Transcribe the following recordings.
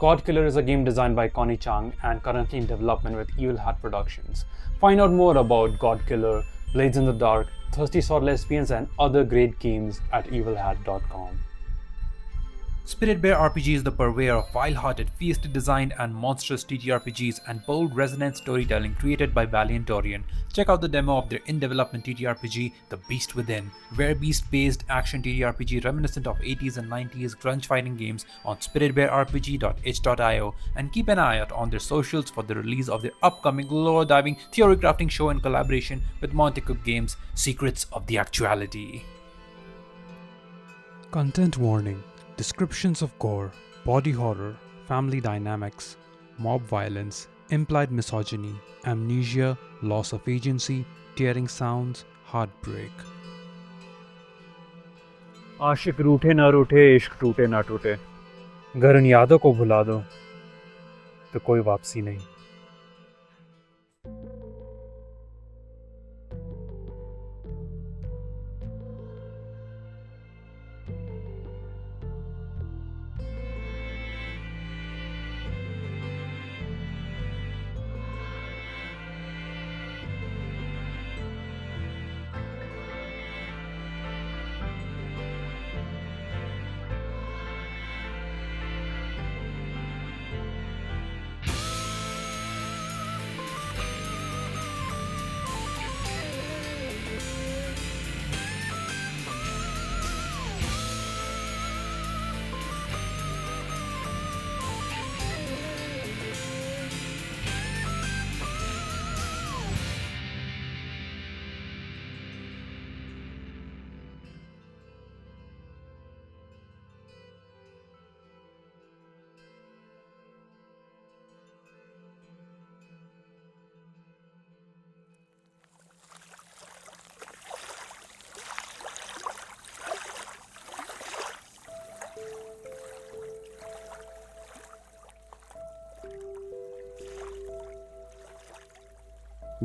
God Killer is a game designed by Connie Chang and currently in development with Evil Hat Productions. Find out more about God Killer, Blades in the Dark, Thirsty Sword Lesbians, and other great games at evilhat.com. Spirit Bear RPG is the purveyor of wild-hearted, fiercely designed and monstrous TTRPGs and bold, resonant storytelling created by Valiant Dorian. Check out the demo of their in-development TTRPG, The Beast Within, Beast-based action TTRPG reminiscent of 80s and 90s grunge fighting games on spiritbearrpg.itch.io, and keep an eye out on their socials for the release of their upcoming lore-diving theory crafting show in collaboration with Monte Cook Games, Secrets of the Actuality. Content warning. Descriptions of gore, body horror, family dynamics, mob violence, implied misogyny, amnesia, loss of agency, tearing sounds, heartbreak. आशिक रूठे ना रूठे, इश्क टूटे ना टूटे, घर उन यादों को भुला दो तो कोई वापसी नहीं.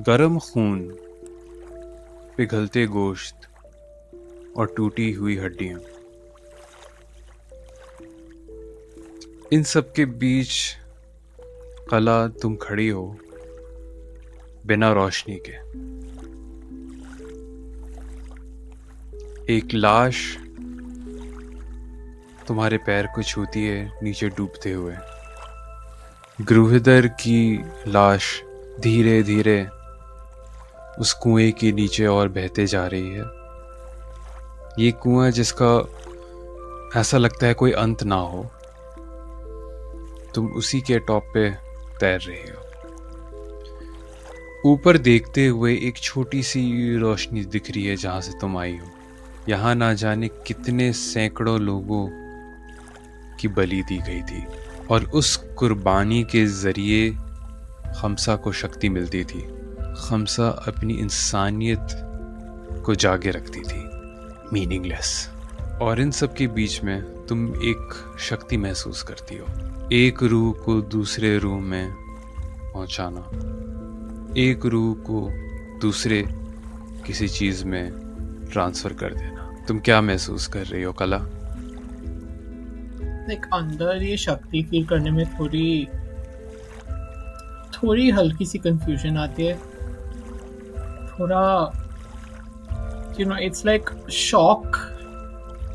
गरम खून, पिघलते गोश्त और टूटी हुई हड्डियां, इन सब के बीच कला तुम खड़ी हो बिना रोशनी के. एक लाश तुम्हारे पैर को छूती है नीचे डूबते हुए. गुरुहिदर की लाश धीरे धीरे उस कुएं के नीचे और बहते जा रही है. ये कुआं जिसका ऐसा लगता है कोई अंत ना हो. तुम उसी के टॉप पे तैर रही हो. ऊपर देखते हुए एक छोटी सी रोशनी दिख रही है जहां से तुम आई हो. यहाँ ना जाने कितने सैकड़ों लोगों की बलि दी गई थी और उस कुर्बानी के जरिए खम्सा को शक्ति मिलती थी. खम्सा अपनी इंसानियत को जागे रखती थी, मीनिंगलेस. और इन सब के बीच में तुम एक शक्ति महसूस करती हो. एक रूह को दूसरे रूह में पहुंचाना, एक रूह को दूसरे किसी चीज में ट्रांसफर कर देना. तुम क्या महसूस कर रही हो कला? अंदर ये शक्ति फील करने में थोड़ी हल्की सी कंफ्यूजन आती है. थोड़ा इट्स लाइक शॉक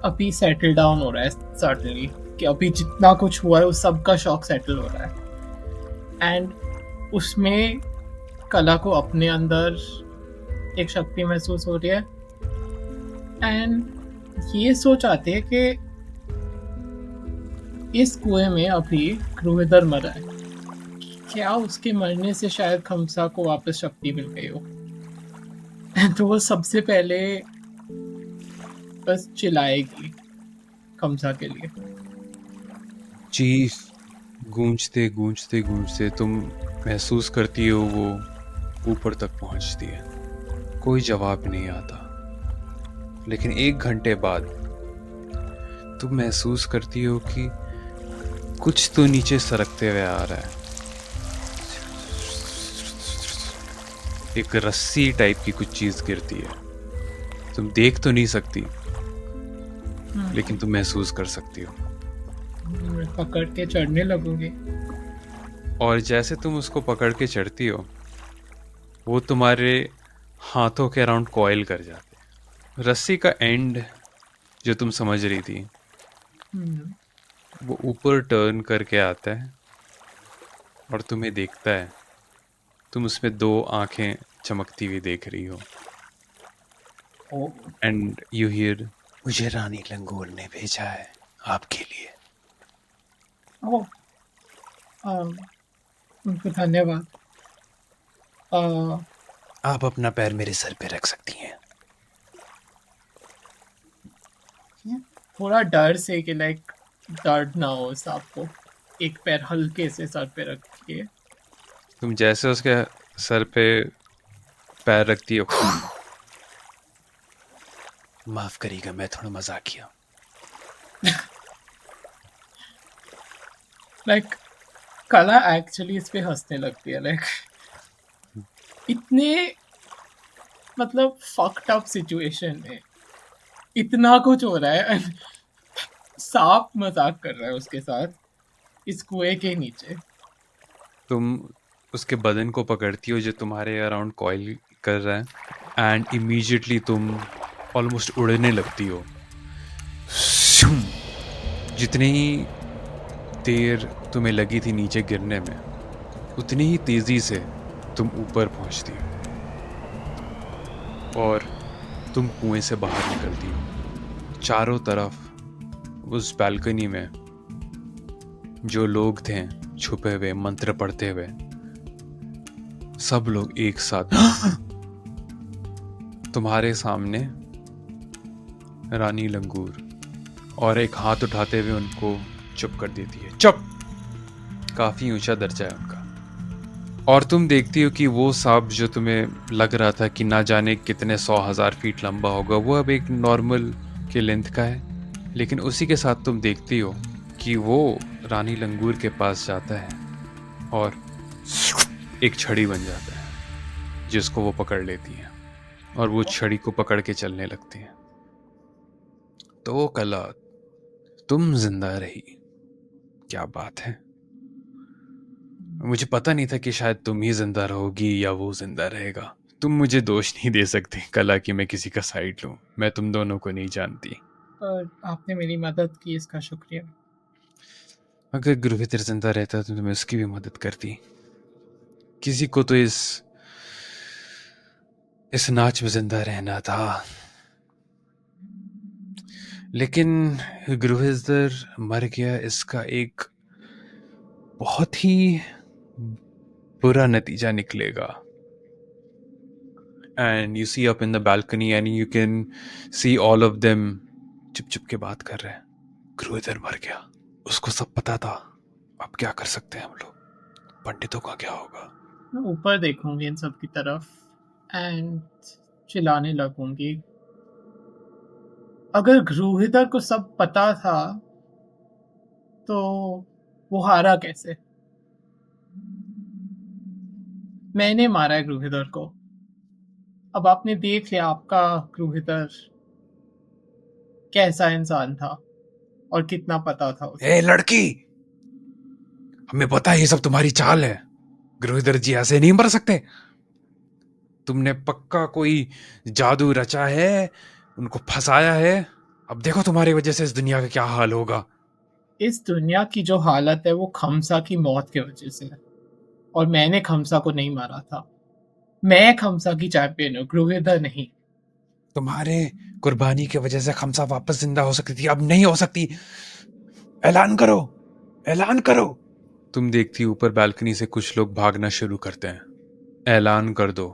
अभी सेटल डाउन हो रहा है सर्टनली, कि अभी जितना कुछ हुआ है उस सब का शॉक सेटल हो रहा है. एंड उसमें कला को अपने अंदर एक शक्ति महसूस हो रही है. एंड ये सोच आती है कि इस कुएं में अभी गुरुहिदर मरा है, क्या उसके मरने से शायद खम्सा को वापस शक्ति मिल गई हो. तो वो सबसे पहले बस चिल्लाएगी खम्सा के लिए. चीख गूंजते गूंजते गूंजते तुम महसूस करती हो वो ऊपर तक पहुंचती है. कोई जवाब नहीं आता. लेकिन 1 घंटे बाद तुम महसूस करती हो कि कुछ तो नीचे सरकते हुए आ रहा है. एक रस्सी टाइप की कुछ चीज गिरती है. तुम देख तो नहीं सकती, लेकिन तुम महसूस कर सकती हो. मैं पकड़ के चढ़ने लगूंगी। और जैसे तुम उसको पकड़ के चढ़ती हो, वो तुम्हारे हाथों के अराउंड कॉइल कर जाते हैं। रस्सी का एंड जो तुम समझ रही थी हम्म, वो ऊपर टर्न करके आता है और तुम्हें देखता है। तुम उसमें 2 आंखें चमकती हुई देख रही हो ओ, एंड यू हियर, मुझे रानी लंगूर ने भेजा है आपके लिए। ओ, अम, उनको धन्यवाद। अ, आप अपना पैर मेरे सर पे रख सकती हैं। थोड़ा डर से कि लाइक दर्द ना हो सांप को, एक पैर हल्के से सर पे रखिए। तुम जैसे उसके सर पे पैर रखती हो, माफ करिएगा मैं थोड़ा मजाकिया। लाइक कला एक्चुअली इस पे हंसने लगती है। लाइक इतने मतलब फक्ड अप सिचुएशन में इतना कुछ हो रहा है and सांप मजाक कर रहा है उसके साथ इस कुएं के नीचे। तुम उसके बदन को पकड़ती हो जो तुम्हारे अराउंड कॉइल कर रहा है एंड इमीडिएटली तुम ऑलमोस्ट उड़ने लगती हो। जितनी ही देर तुम्हें लगी थी नीचे गिरने में, उतनी ही तेजी से तुम ऊपर पहुंचती हो और तुम कुएं से बाहर निकलती हो। चारों तरफ उस बालकनी में जो लोग थे छुपे हुए मंत्र पढ़ते हुए, सब लोग एक साथ तुम्हारे सामने रानी लंगूर, और एक हाथ उठाते हुए उनको चुप कर देती है। चुप! काफी ऊंचा दर्जा है उनका। और तुम देखती हो कि वो सांप जो तुम्हें लग रहा था कि ना जाने कितने 100,000 फीट लंबा होगा, वो अब एक नॉर्मल के लेंथ का है। लेकिन उसी के साथ तुम देखती हो कि वो रानी लंगूर के पास जाता है और एक छड़ी बन जाता है जिसको वो पकड़ लेती है और वो छड़ी को पकड़ के चलने लगती है। तो कला, तुम जिंदा रही, क्या बात है। मुझे पता नहीं था कि शायद तुम ही जिंदा रहोगी या वो जिंदा रहेगा। तुम मुझे दोष नहीं दे सकते कला कि मैं किसी का साइड लूं। मैं तुम दोनों को नहीं जानती। पर आपने मेरी मदद की, इसका शुक्रिया। अगर गुरुवितर जिंदा रहता तो मैं उसकी भी मदद करती। किसी को तो इस नाच में जिंदा रहना था, लेकिन गुरुवितर मर गया। इसका एक बहुत ही बुरा नतीजा निकलेगा। And you see up in the balcony and you can see all of them चुप चुप के बात कर रहे हैं। गुरुवितर मर गया, उसको सब पता था, अब क्या कर सकते हैं हम लोग। पंडितों का क्या होगा। मैं ऊपर देखूंगी इन सब की तरफ एंड चिल्लाने लगूंगी, अगर गुरुहितर को सब पता था तो वो हारा कैसे? मैंने मारा है गुरुहितर को। अब आपने देख लिया आपका गुरुहितर कैसा इंसान था और कितना पता था उसे। ए लड़की, हमें पता है ये सब तुम्हारी चाल है। गुरुधर जी ऐसे नहीं मर सकते। तुमने पक्का कोई जादू रचा है, उनको फंसाया है। अब देखो तुम्हारी वजह से इस दुनिया का क्या हाल होगा। इस दुनिया की जो हालत है वो खमसा की मौत की वजह से है, और मैंने खमसा को नहीं मारा था। मैं खमसा की चैंपियन हूँ, गुरुहितर नहीं। तुम्हारे कुर्बानी की वजह से खमसा वापस जिंदा हो सकती थी, अब नहीं हो सकती। ऐलान करो, ऐलान करो। तुम देखती ऊपर बालकनी से कुछ लोग भागना शुरू करते हैं। ऐलान कर दो,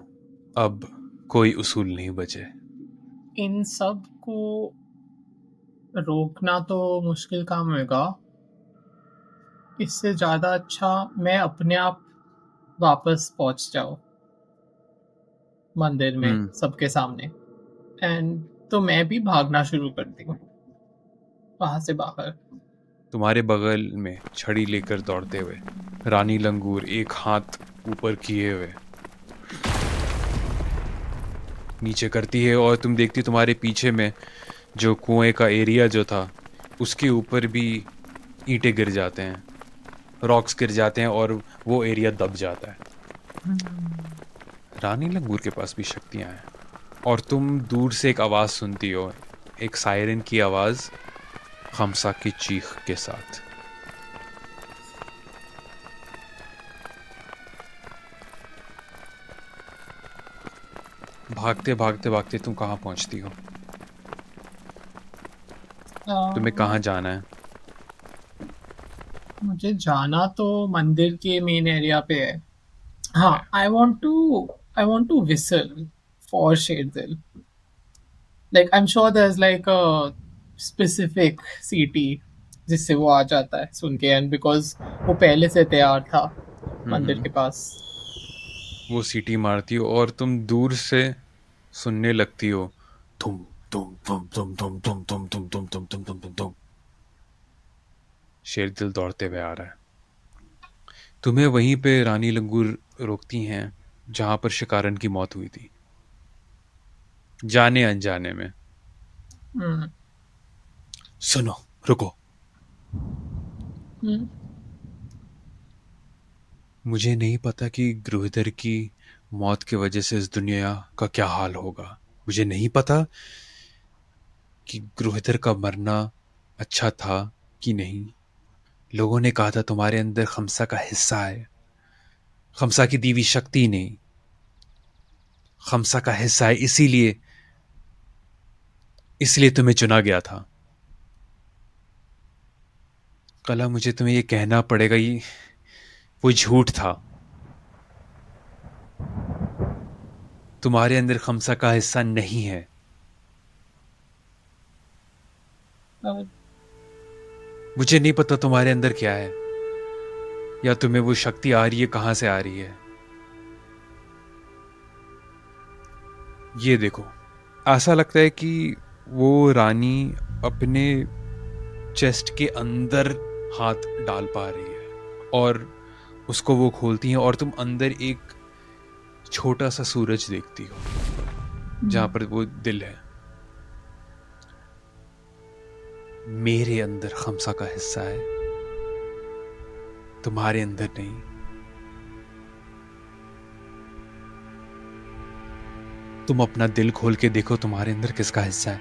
अब कोई उसूल नहीं बचे। इन सब को रोकना तो मुश्किल काम होगा। इससे ज्यादा अच्छा मैं अपने आप वापस पहुंच जाऊं मंदिर में सबके सामने, एंड तो मैं भी भागना शुरू कर दी वहां से बाहर। तुम्हारे बगल में छड़ी लेकर दौड़ते हुए रानी लंगूर, एक हाथ ऊपर किए हुए, नीचे करती है और तुम देखती तुम्हारे पीछे में जो कुएं का एरिया जो था उसके ऊपर भी ईंटें गिर जाते हैं, रॉक्स गिर जाते हैं और वो एरिया दब जाता है। रानी लंगूर के पास भी शक्तियां हैं, और तुम दूर से एक आवाज सुनती हो, एक सायरन की आवाज खमसा की चीख के साथ। भागते भागते भागते तुम कहाँ पहुंचती हो? तुम्हें कहाँ जाना है? मुझे जाना तो मंदिर के मेन एरिया पे है. हाँ, I want to whistle for Sherdil. Like I'm sure there's like a specific CT जिससे वो आ जाता है सुन के, एंड बिकॉज वो पहले से तैयार था मंदिर के पास. वो सीटी मारती हो और तुम दूर से सुनने लगती हो, तुम तुम तुम तुम तुम तुम तुम तुम तुम तुम तुम तुम तुम तुम। शेरदिल दौड़ते हुए आ रहा है। तुम्हें वहीं पे रानी लंगूर रोकती हैं जहां पर शिकारन की मौत हुई थी, जाने अनजाने में। हम्म. सुनो, रुको। हम्म. मुझे नहीं पता कि गुरुधर की मौत की वजह से इस दुनिया का क्या हाल होगा। मुझे नहीं पता कि गुरुधर का मरना अच्छा था कि नहीं। लोगों ने कहा था तुम्हारे अंदर खमसा का हिस्सा है, खमसा की दीवी शक्ति नहीं, खमसा का हिस्सा है, इसीलिए इसलिए तुम्हें चुना गया था। कला, मुझे तुम्हें ये कहना पड़ेगा, ये वो झूठ था। तुम्हारे अंदर खमसा का हिस्सा नहीं है। मुझे नहीं पता तुम्हारे अंदर क्या है, या तुम्हें वो शक्ति आ रही है, कहां से आ रही है। ये देखो, ऐसा लगता है कि वो रानी अपने चेस्ट के अंदर हाथ डाल पा रही है, और उसको वो खोलती हैं और तुम अंदर एक छोटा सा सूरज देखती हो जहां पर वो दिल है। मेरे अंदर खमसा का हिस्सा है, तुम्हारे अंदर नहीं। तुम अपना दिल खोल के देखो, तुम्हारे अंदर किसका हिस्सा है।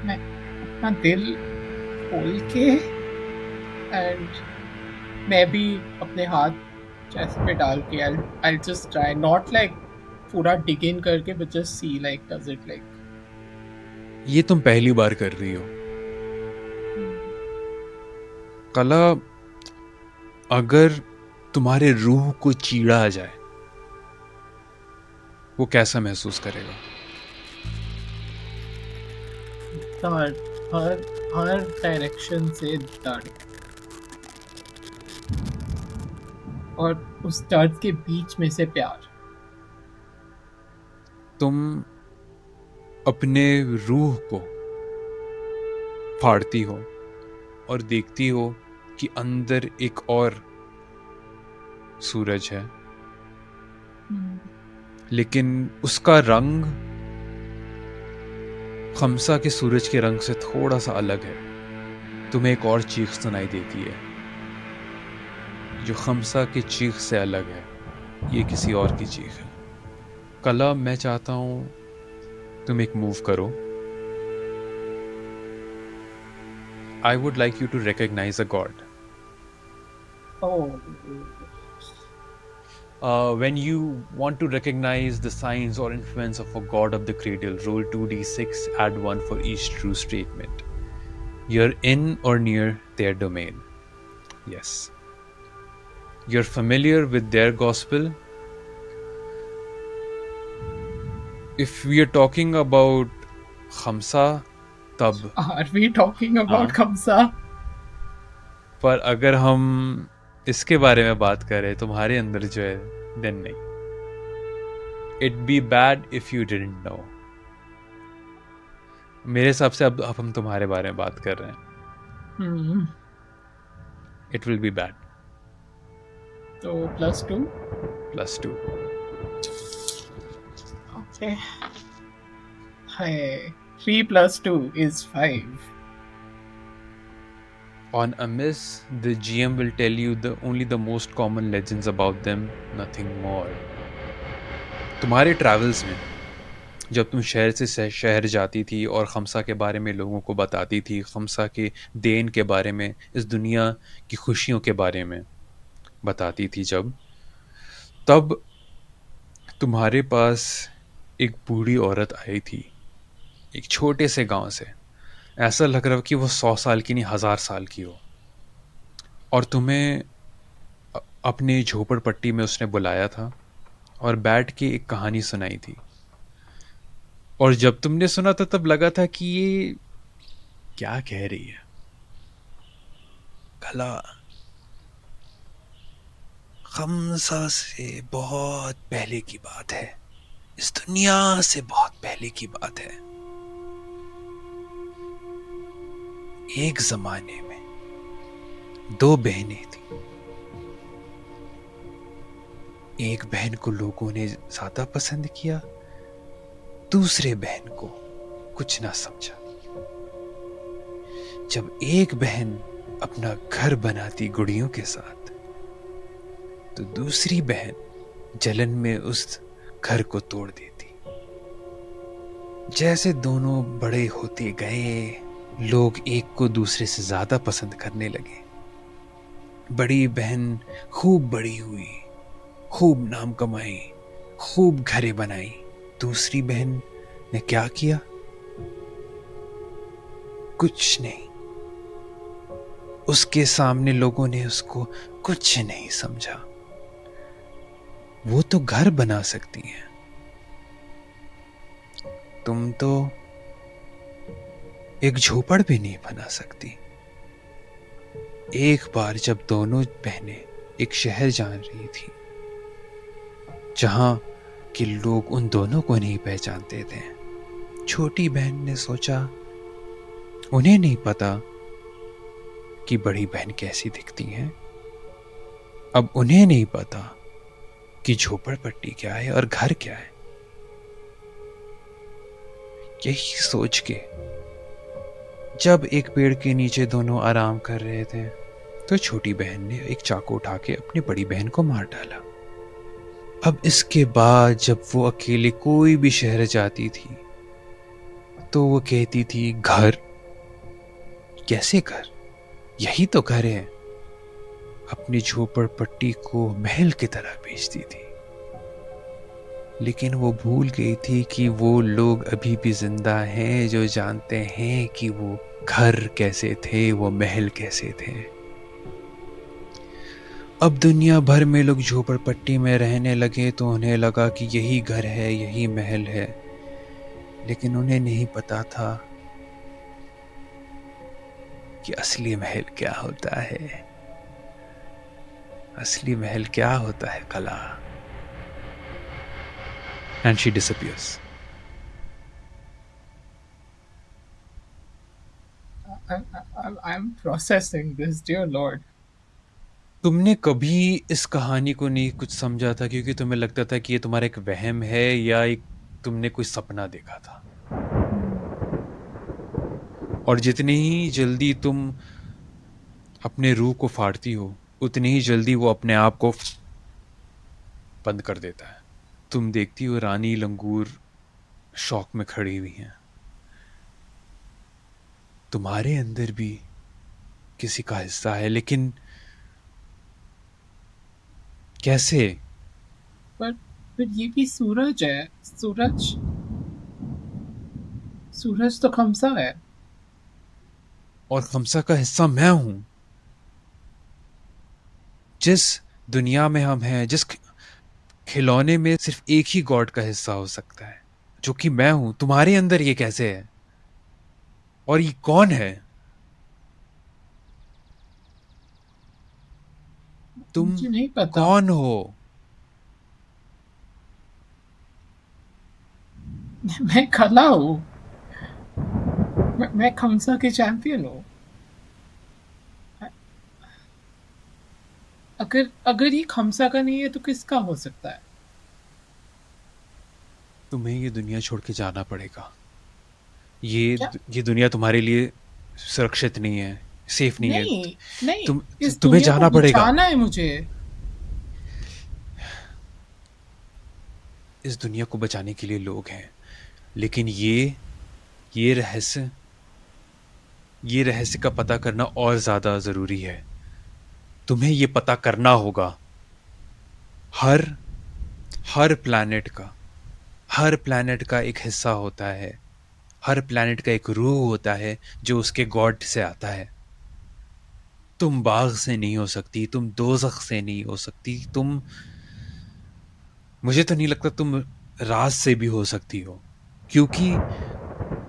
मैं अपना दिल खोल के, एंड मैं भी अपने हाथ चेस्ट पे डाल के I'll just try, not like पूरा dig in करके, but just see like does it like. ये तुम पहली बार कर रही हो कला। अगर तुम्हारे रूह को चीरा जाए, वो कैसा महसूस करेगा? दर्द, हर डायरेक्शन से दर्द, और उस दर्द के बीच में से प्यार. तुम अपने रूह को फाड़ती हो और देखती हो कि अंदर एक और सूरज है, लेकिन उसका रंग खमसा के सूरज के रंग से थोड़ा सा अलग है। तुम्हें एक और चीख सुनाई देती है जो खमसा की चीख से अलग है। ये किसी और की चीख है। कला, मैं चाहता हूं तुम एक मूव करो। I would like you to recognize a god. Oh. When you want to recognize the signs or influence of a god of the cradle, roll 2d6, add 1 for each true statement. You're in or near their domain. Yes. You're familiar with their gospel. If we are talking about Khamsa, तब Are we talking about Khamsa? पर अगर हम इसके बारे में बात करें, तुम्हारे अंदर जो है, देन नहीं। It be bad if you didn't know. मेरे हिसाब से अब हम तुम्हारे बारे में बात कर रहे हैं। It will be bad. तो +2? +2। Okay. Hey, 3 + 2 is 5. On a miss, the GM will tell you only the most common legends about them, nothing more. तुम्हारे ट्रैवल्स में जब तुम शहर से शहर जाती थी और खमसा के बारे में लोगों को बताती थी, खमसा के देन के बारे में, इस दुनिया की खुशियों के बारे में बताती थी तब तुम्हारे पास एक बूढ़ी औरत आई थी, एक छोटे से गांव से। ऐसा लग रहा कि वो 100 साल की नहीं 1000 साल की हो। और तुम्हें अपने झोपड़पट्टी में उसने बुलाया था और बैठ के एक कहानी सुनाई थी। और जब तुमने सुना था तब लगा था कि ये क्या कह रही है। कला खमसा से बहुत पहले की बात है, इस दुनिया से बहुत पहले की बात है। एक जमाने में 2 बहनें थी। एक बहन को लोगों ने ज्यादा पसंद किया, दूसरे बहन को कुछ ना समझा। जब एक बहन अपना घर बनाती गुड़ियों के साथ, तो दूसरी बहन जलन में उस घर को तोड़ देती। जैसे दोनों बड़े होते गए, लोग एक को दूसरे से ज्यादा पसंद करने लगे। बड़ी बहन खूब बड़ी हुई, खूब नाम कमाई, खूब घरें बनाई। दूसरी बहन ने क्या किया? कुछ नहीं। उसके सामने लोगों ने उसको कुछ नहीं समझा। वो तो घर बना सकती हैं, तुम तो एक झोपड़ भी नहीं बना सकती। एक बार जब दोनों बहनें एक शहर जा रही थी, जहां के लोग उन दोनों को नहीं पहचानते थे, छोटी बहन ने सोचा, उन्हें नहीं पता कि बड़ी बहन कैसी दिखती हैं। अब उन्हें नहीं पता कि झोपड़पट्टी क्या है और घर क्या है। यही सोच के जब एक पेड़ के नीचे दोनों आराम कर रहे थे, तो छोटी बहन ने एक चाकू उठा के अपनी बड़ी बहन को मार डाला। अब इसके बाद जब वो अकेले कोई भी शहर जाती थी, तो वो कहती थी, घर? कैसे घर? यही तो घर है। अपनी झोपड़पट्टी को महल की तरह बेचती थी। लेकिन वो भूल गई थी कि वो लोग अभी भी जिंदा हैं जो जानते हैं कि वो घर कैसे थे, वो महल कैसे थे। अब दुनिया भर में लोग झोपड़पट्टी में रहने लगे, तो उन्हें लगा कि यही घर है, यही महल है। लेकिन उन्हें नहीं पता था कि असली महल क्या होता है। असली महल क्या होता है, कला। And she disappears. I'm processing this, dear Lord. तुमने कभी इस कहानी को नहीं कुछ समझा था, क्योंकि तुम्हें लगता था कि ये तुम्हारा एक वहम है या एक तुमने कोई सपना देखा था। और जितनी ही जल्दी तुम अपने रूह को फाड़ती हो, उतनी ही जल्दी वो अपने आप को बंद कर देता है। तुम देखती हो रानी लंगूर शौक में खड़ी हुई हैं। तुम्हारे अंदर भी किसी का हिस्सा है, लेकिन कैसे? पर ये भी सूरज है। सूरज तो खमसा है। और खमसा का हिस्सा मैं हूं। जिस दुनिया में हम हैं, जिस खिलौने में सिर्फ एक ही गॉड का हिस्सा हो सकता है, जो कि मैं हूं, तुम्हारे अंदर ये कैसे है? और ये कौन है? तुम मुझे नहीं पता। कौन हो? मैं कला हूँ। मैं खमसा के चैंपियन हूँ। अगर ये खमसा का नहीं है तो किसका हो सकता है? तुम्हें ये दुनिया छोड़ के जाना पड़ेगा। क्या? ये दुनिया तुम्हारे लिए सुरक्षित नहीं है, सेफ नहीं है। नहीं नहीं, तुम इस तुम्हें दुनिया को जाना पड़ेगा। बचाना है मुझे। इस दुनिया को बचाने के लिए लोग हैं, लेकिन ये रहस्य ये रहस्य का पता करना और ज्यादा जरूरी है। तुम्हें ये पता करना होगा। हर हर प्लैनेट का हर प्लैनेट का एक हिस्सा होता है, हर प्लैनेट का एक रूह होता है जो उसके गॉड से आता है। तुम बाग से नहीं हो सकती, तुम दोज़ख से नहीं हो सकती, तुम, मुझे तो नहीं लगता तुम राज से भी हो सकती हो, क्योंकि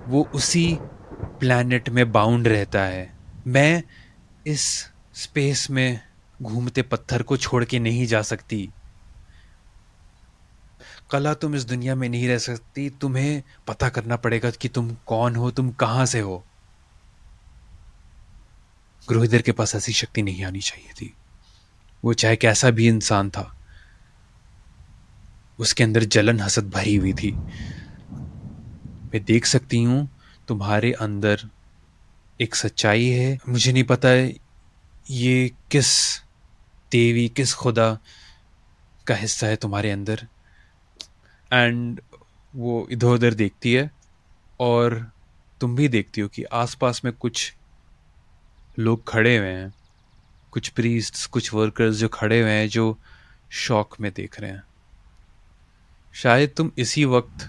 वो उसी प्लैनेट में बाउंड रहता है। मैं इस स्पेस में घूमते पत्थर को छोड़ के नहीं जा सकती। कला तुम इस दुनिया में नहीं रह सकती। तुम्हें पता करना पड़ेगा कि तुम कौन हो, तुम कहां से हो। ग्रोहिदर के पास ऐसी शक्ति नहीं आनी चाहिए थी। वो चाहे कैसा भी इंसान था, उसके अंदर जलन हसद भरी हुई थी। मैं देख सकती हूं तुम्हारे अंदर एक सच्चाई है। मुझे नहीं पता ये किस देवी, किस खुदा का हिस्सा है तुम्हारे अंदर। एंड वो इधर उधर देखती है, और तुम भी देखती हो कि आसपास में कुछ लोग खड़े हुए हैं, कुछ प्रीस्ट्स, कुछ वर्कर्स जो खड़े हुए हैं, जो शौक में देख रहे हैं। शायद तुम इसी वक्त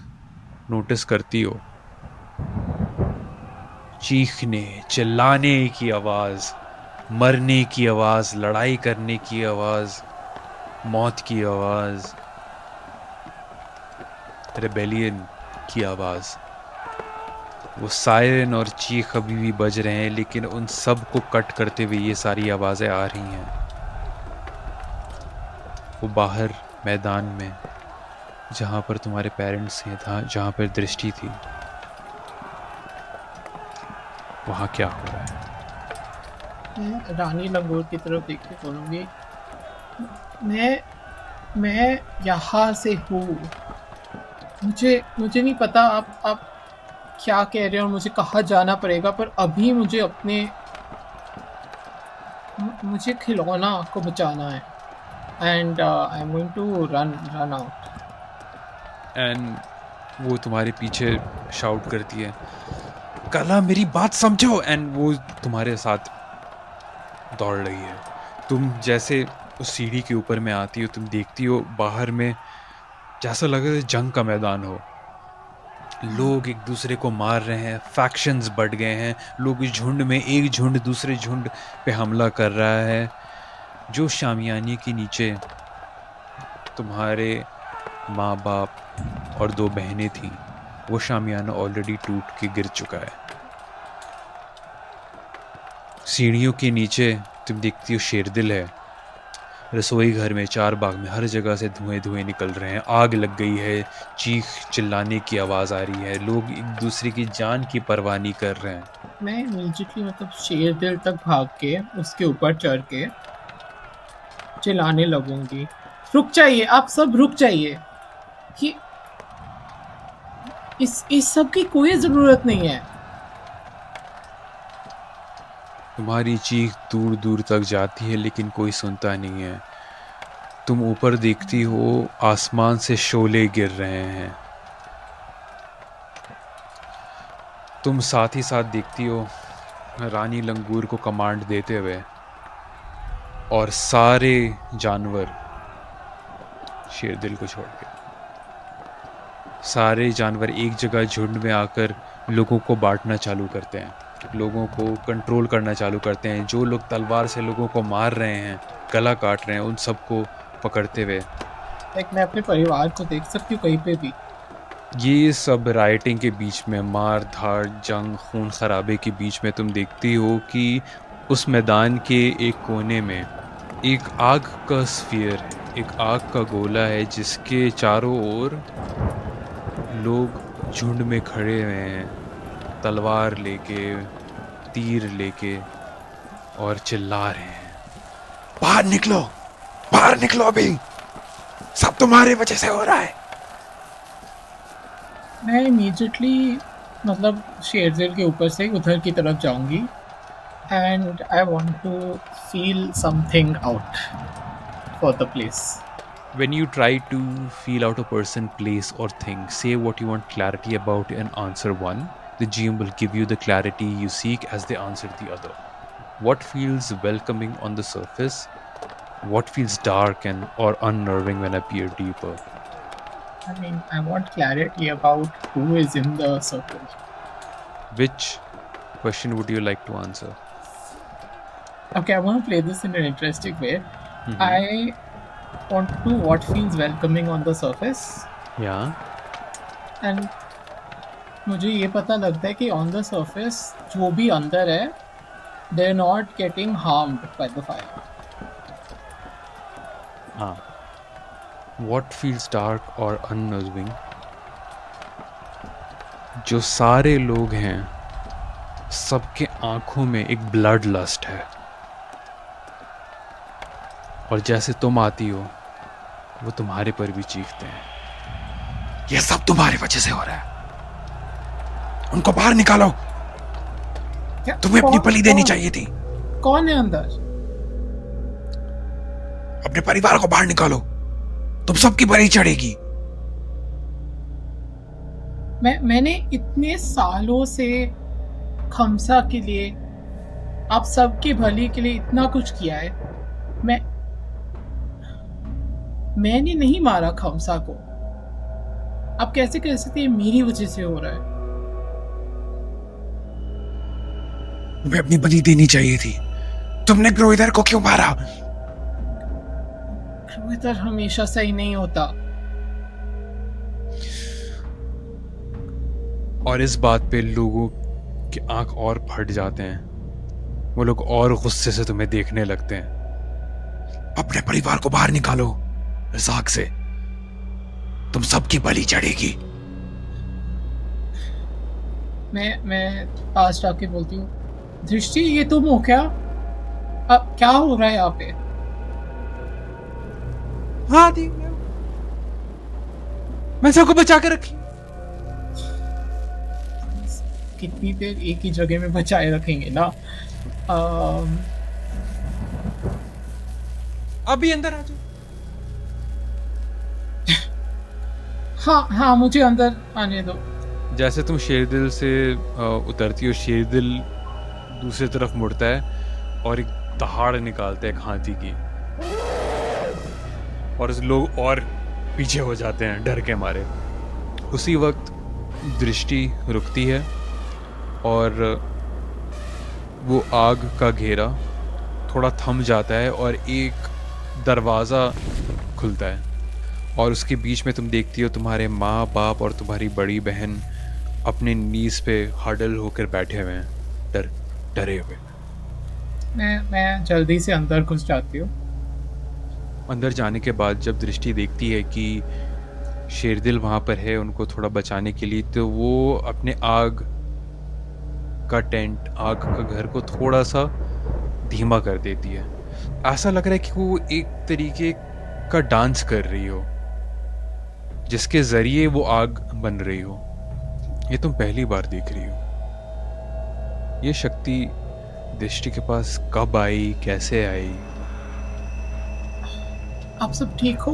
नोटिस करती हो चीखने चिल्लाने की आवाज, मरने की आवाज, लड़ाई करने की आवाज, मौत की आवाज, रेबेलियन की आवाज। वो सायरन और चीख अभी भी बज रहे हैं, लेकिन उन सब को कट करते हुए ये सारी आवाजें आ रही हैं। वो बाहर मैदान में, जहां पर तुम्हारे पेरेंट्स थे, जहां पर दृष्टि थी, वहां क्या हो रहा है? मैं रानी लंगोर की तरफ देख के बोलूंगी, मैं यहाँ से हूँ। मुझे नहीं पता आप क्या कह रहे हो और मुझे कहाँ जाना पड़ेगा, पर अभी मुझे खिलौना को बचाना है। And I am going to run out. And वो तुम्हारे पीछे शाउट करती है, कला मेरी बात समझो। एंड वो तुम्हारे साथ दौड़ रही है। तुम जैसे उस सीढ़ी के ऊपर में आती हो, तुम देखती हो बाहर में जैसा लग रहा है जंग का मैदान हो। लोग एक दूसरे को मार रहे हैं, फैक्शंस बढ़ गए हैं, लोग इस झुंड में, एक झुंड दूसरे झुंड पे हमला कर रहा है। जो शामियाने के नीचे तुम्हारे माँ बाप और 2 बहनें थीं, वो शामियाना ऑलरेडी टूट के गिर चुका है। सीढ़ियों के नीचे तुम देखती हो शेरदिल है। रसोई घर में, 4 बाग में, हर जगह से धुएं धुएं निकल रहे हैं, आग लग गई है, चीख चिल्लाने की आवाज़ आ रही है, लोग एक दूसरे की जान की परवाह नहीं कर रहे हैं। मैं इमीडिएटली मतलब शेरदिल तक भाग के उसके ऊपर चढ़ के चिल्लाने लगूंगी, रुक जाइए, आप सब रुक जाइए। कि इस सब की कोई ज़रूरत नहीं है। तुम्हारी चीख दूर दूर तक जाती है, लेकिन कोई सुनता नहीं है। तुम ऊपर देखती हो, आसमान से शोले गिर रहे हैं। तुम साथ ही साथ देखती हो रानी लंगूर को कमांड देते हुए, और सारे जानवर, शेरदिल को छोड़ के सारे जानवर एक जगह झुंड में आकर लोगों को बांटना चालू करते हैं, लोगों को कंट्रोल करना चालू करते हैं। जो लोग तलवार से लोगों को मार रहे हैं, गला काट रहे हैं, उन सबको पकड़ते हुए। मैं अपने परिवार को देख सकती हूँ कहीं पे भी। ये सब राइटिंग के बीच में, मार धाड़, जंग, खून खराबे के बीच में तुम देखती हो कि उस मैदान के एक कोने में एक आग का स्फीयर है, एक आग का गोला है, जिसके चारों ओर लोग झुंड में खड़े हुए हैं, तलवार लेके, तीर लेके, और चिल्ला रहे हैं, बाहर निकलो, बाहर निकलो, अभी सब तुम्हारी वजह से हो रहा है। मैं इमीडिएटली मतलब शेरदिल के ऊपर से उधर की तरफ जाऊंगी and I want to feel something out for the place. When you try to feel out a person, place, or thing, say what you want clarity about and answer one. The GM will give you the clarity you seek as they answer the other. What feels welcoming on the surface? What feels dark and or unnerving when I peer deeper? I mean, I want clarity about who is in the circle. Which question would you like to answer? Okay, I want to play this in an interesting way. Mhm. I want to do what feels welcoming on the surface, Yeah. and मुझे ये पता लगता है कि on the surface जो भी अंदर है, they're not getting harmed by the fire. हाँ. What feels dark or unnerving? जो सारे लोग हैं, सबके आंखों में एक ब्लड लस्ट है, और जैसे तुम आती हो वो तुम्हारे पर भी चीखते हैं। ये सब तुम्हारी वजह से हो रहा है। उनको बाहर निकालो। क्या तुम्हें अपनी बलि देनी कौन- चाहिए थी। कौन है अंदर? अपने परिवार को बाहर निकालो। तुम सबकी बलि चढ़ेगी। मैंने इतने सालों से खमसा के लिए, आप सबके भले के लिए इतना कुछ किया है। मैंने नहीं मारा खमसा को। आप कैसे कह सकते हैं मेरी वजह से हो रहा है? तुम्हें अपनी बलि देनी चाहिए थी। तुमने ग्रोइदर को क्यों मारा? क्रूएटर हमेशा सही नहीं होता। और इस बात पे लोगों की आंख और फट जाते हैं। वो लोग और गुस्से से तुम्हें देखने लगते हैं। अपने परिवार को बाहर निकालो रज़ाक से। तुम सबकी बलि चढ़ेगी। मैं पास जाके बोलती हूँ, दृष्टि ये तुम हो क्या? अब क्या हो रहा है यहाँ पे? हाँ दी, मैं सबको बचा के रखी। कितनी देर एक ही जगह में बचाए रखेंगे ना? अभी अंदर आ जाओ। हाँ, मुझे अंदर आने दो। जैसे तुम शेरदिल से उतरती हो, शेरदिल दूसरी तरफ मुड़ता है और एक दहाड़ निकालता है एक हाथी की, और लोग और पीछे हो जाते हैं डर के मारे। उसी वक्त दृष्टि रुकती है और वो आग का घेरा थोड़ा थम जाता है और एक दरवाज़ा खुलता है, और उसके बीच में तुम देखती हो तुम्हारे माँ बाप और तुम्हारी बड़ी बहन अपने नीज पे हडल होकर बैठे हुए हैं, डरे हुए। मैं जल्दी से अंदर घुस जाती हूँ। अंदर जाने के बाद जब दृष्टि देखती है कि शेरदिल वहाँ पर है उनको थोड़ा बचाने के लिए, तो वो अपने आग का टेंट, आग का घर को थोड़ा सा धीमा कर देती है। ऐसा लग रहा है कि वो एक तरीके का डांस कर रही हो जिसके जरिए वो आग बन रही हो। ये तुम पहली बार देख रही हो। ये शक्ति दृष्टि के पास कब आई, कैसे आई? आप सब ठीक हो?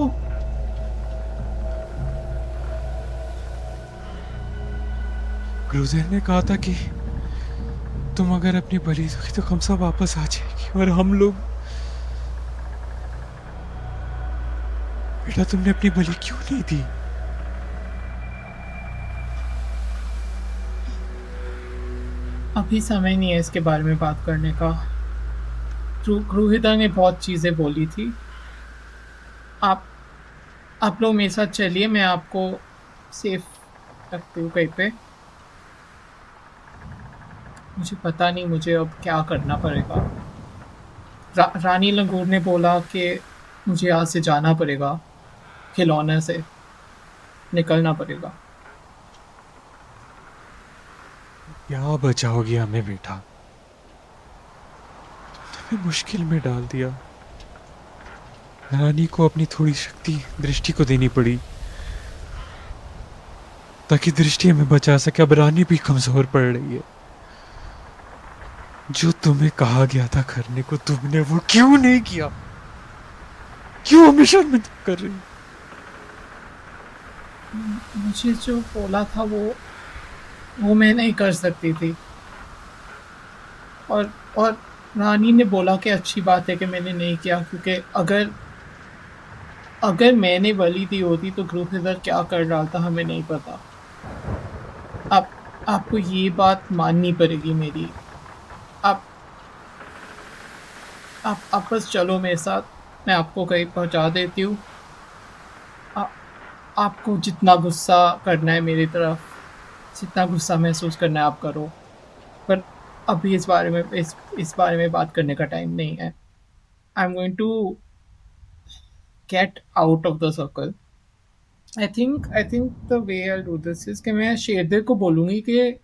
गुरुदेव ने कहा था कि तुम अगर अपनी बलि दोगी तो खमसा वापस आ जाएगी, और हम लोग। बेटा, तुमने अपनी बलि क्यों नहीं दी? अभी समय नहीं है इसके बारे में बात करने का। क्रूहिता ने बहुत चीजें बोली थी। आप लोग मेरे साथ चलिए, मैं आपको सेफ रखती हूँ कहीं पे। मुझे पता नहीं मुझे अब क्या करना पड़ेगा। रानी लंगूर ने बोला कि मुझे यहाँ से जाना पड़ेगा, खिलौने से निकलना पड़ेगा। क्या बचाओगी हमें बेटा? तुमने मुश्किल में डाल दिया। रानी को अपनी थोड़ी शक्ति दृष्टि को देनी पड़ी ताकि दृष्टि हमें बचा सके। अब रानी भी कमजोर पड़ रही है। जो तुम्हें कहा गया था करने को तुमने वो क्यों नहीं किया? क्यों हमेशा मैं कर रही हूँ? मुझे जो बोला था वो मैं नहीं कर सकती थी। और रानी ने बोला कि अच्छी बात है कि मैंने नहीं किया, क्योंकि अगर अगर मैंने बलि दी होती तो ग्रूफिदर क्या कर रहा था हमें नहीं पता। आप आपको ये बात माननी पड़ेगी मेरी। आप आप बस चलो मेरे साथ, मैं आपको कहीं पहुंचा देती हूँ। आ- आपको जितना गुस्सा करना है मेरी तरफ, जितना गुस्सा महसूस करना है आप करो, पर अभी इस बारे में बात करने का टाइम नहीं है। I am going to get out of the circle. I think the way I do this is कि मैं शेरदेव को बोलूंगी कि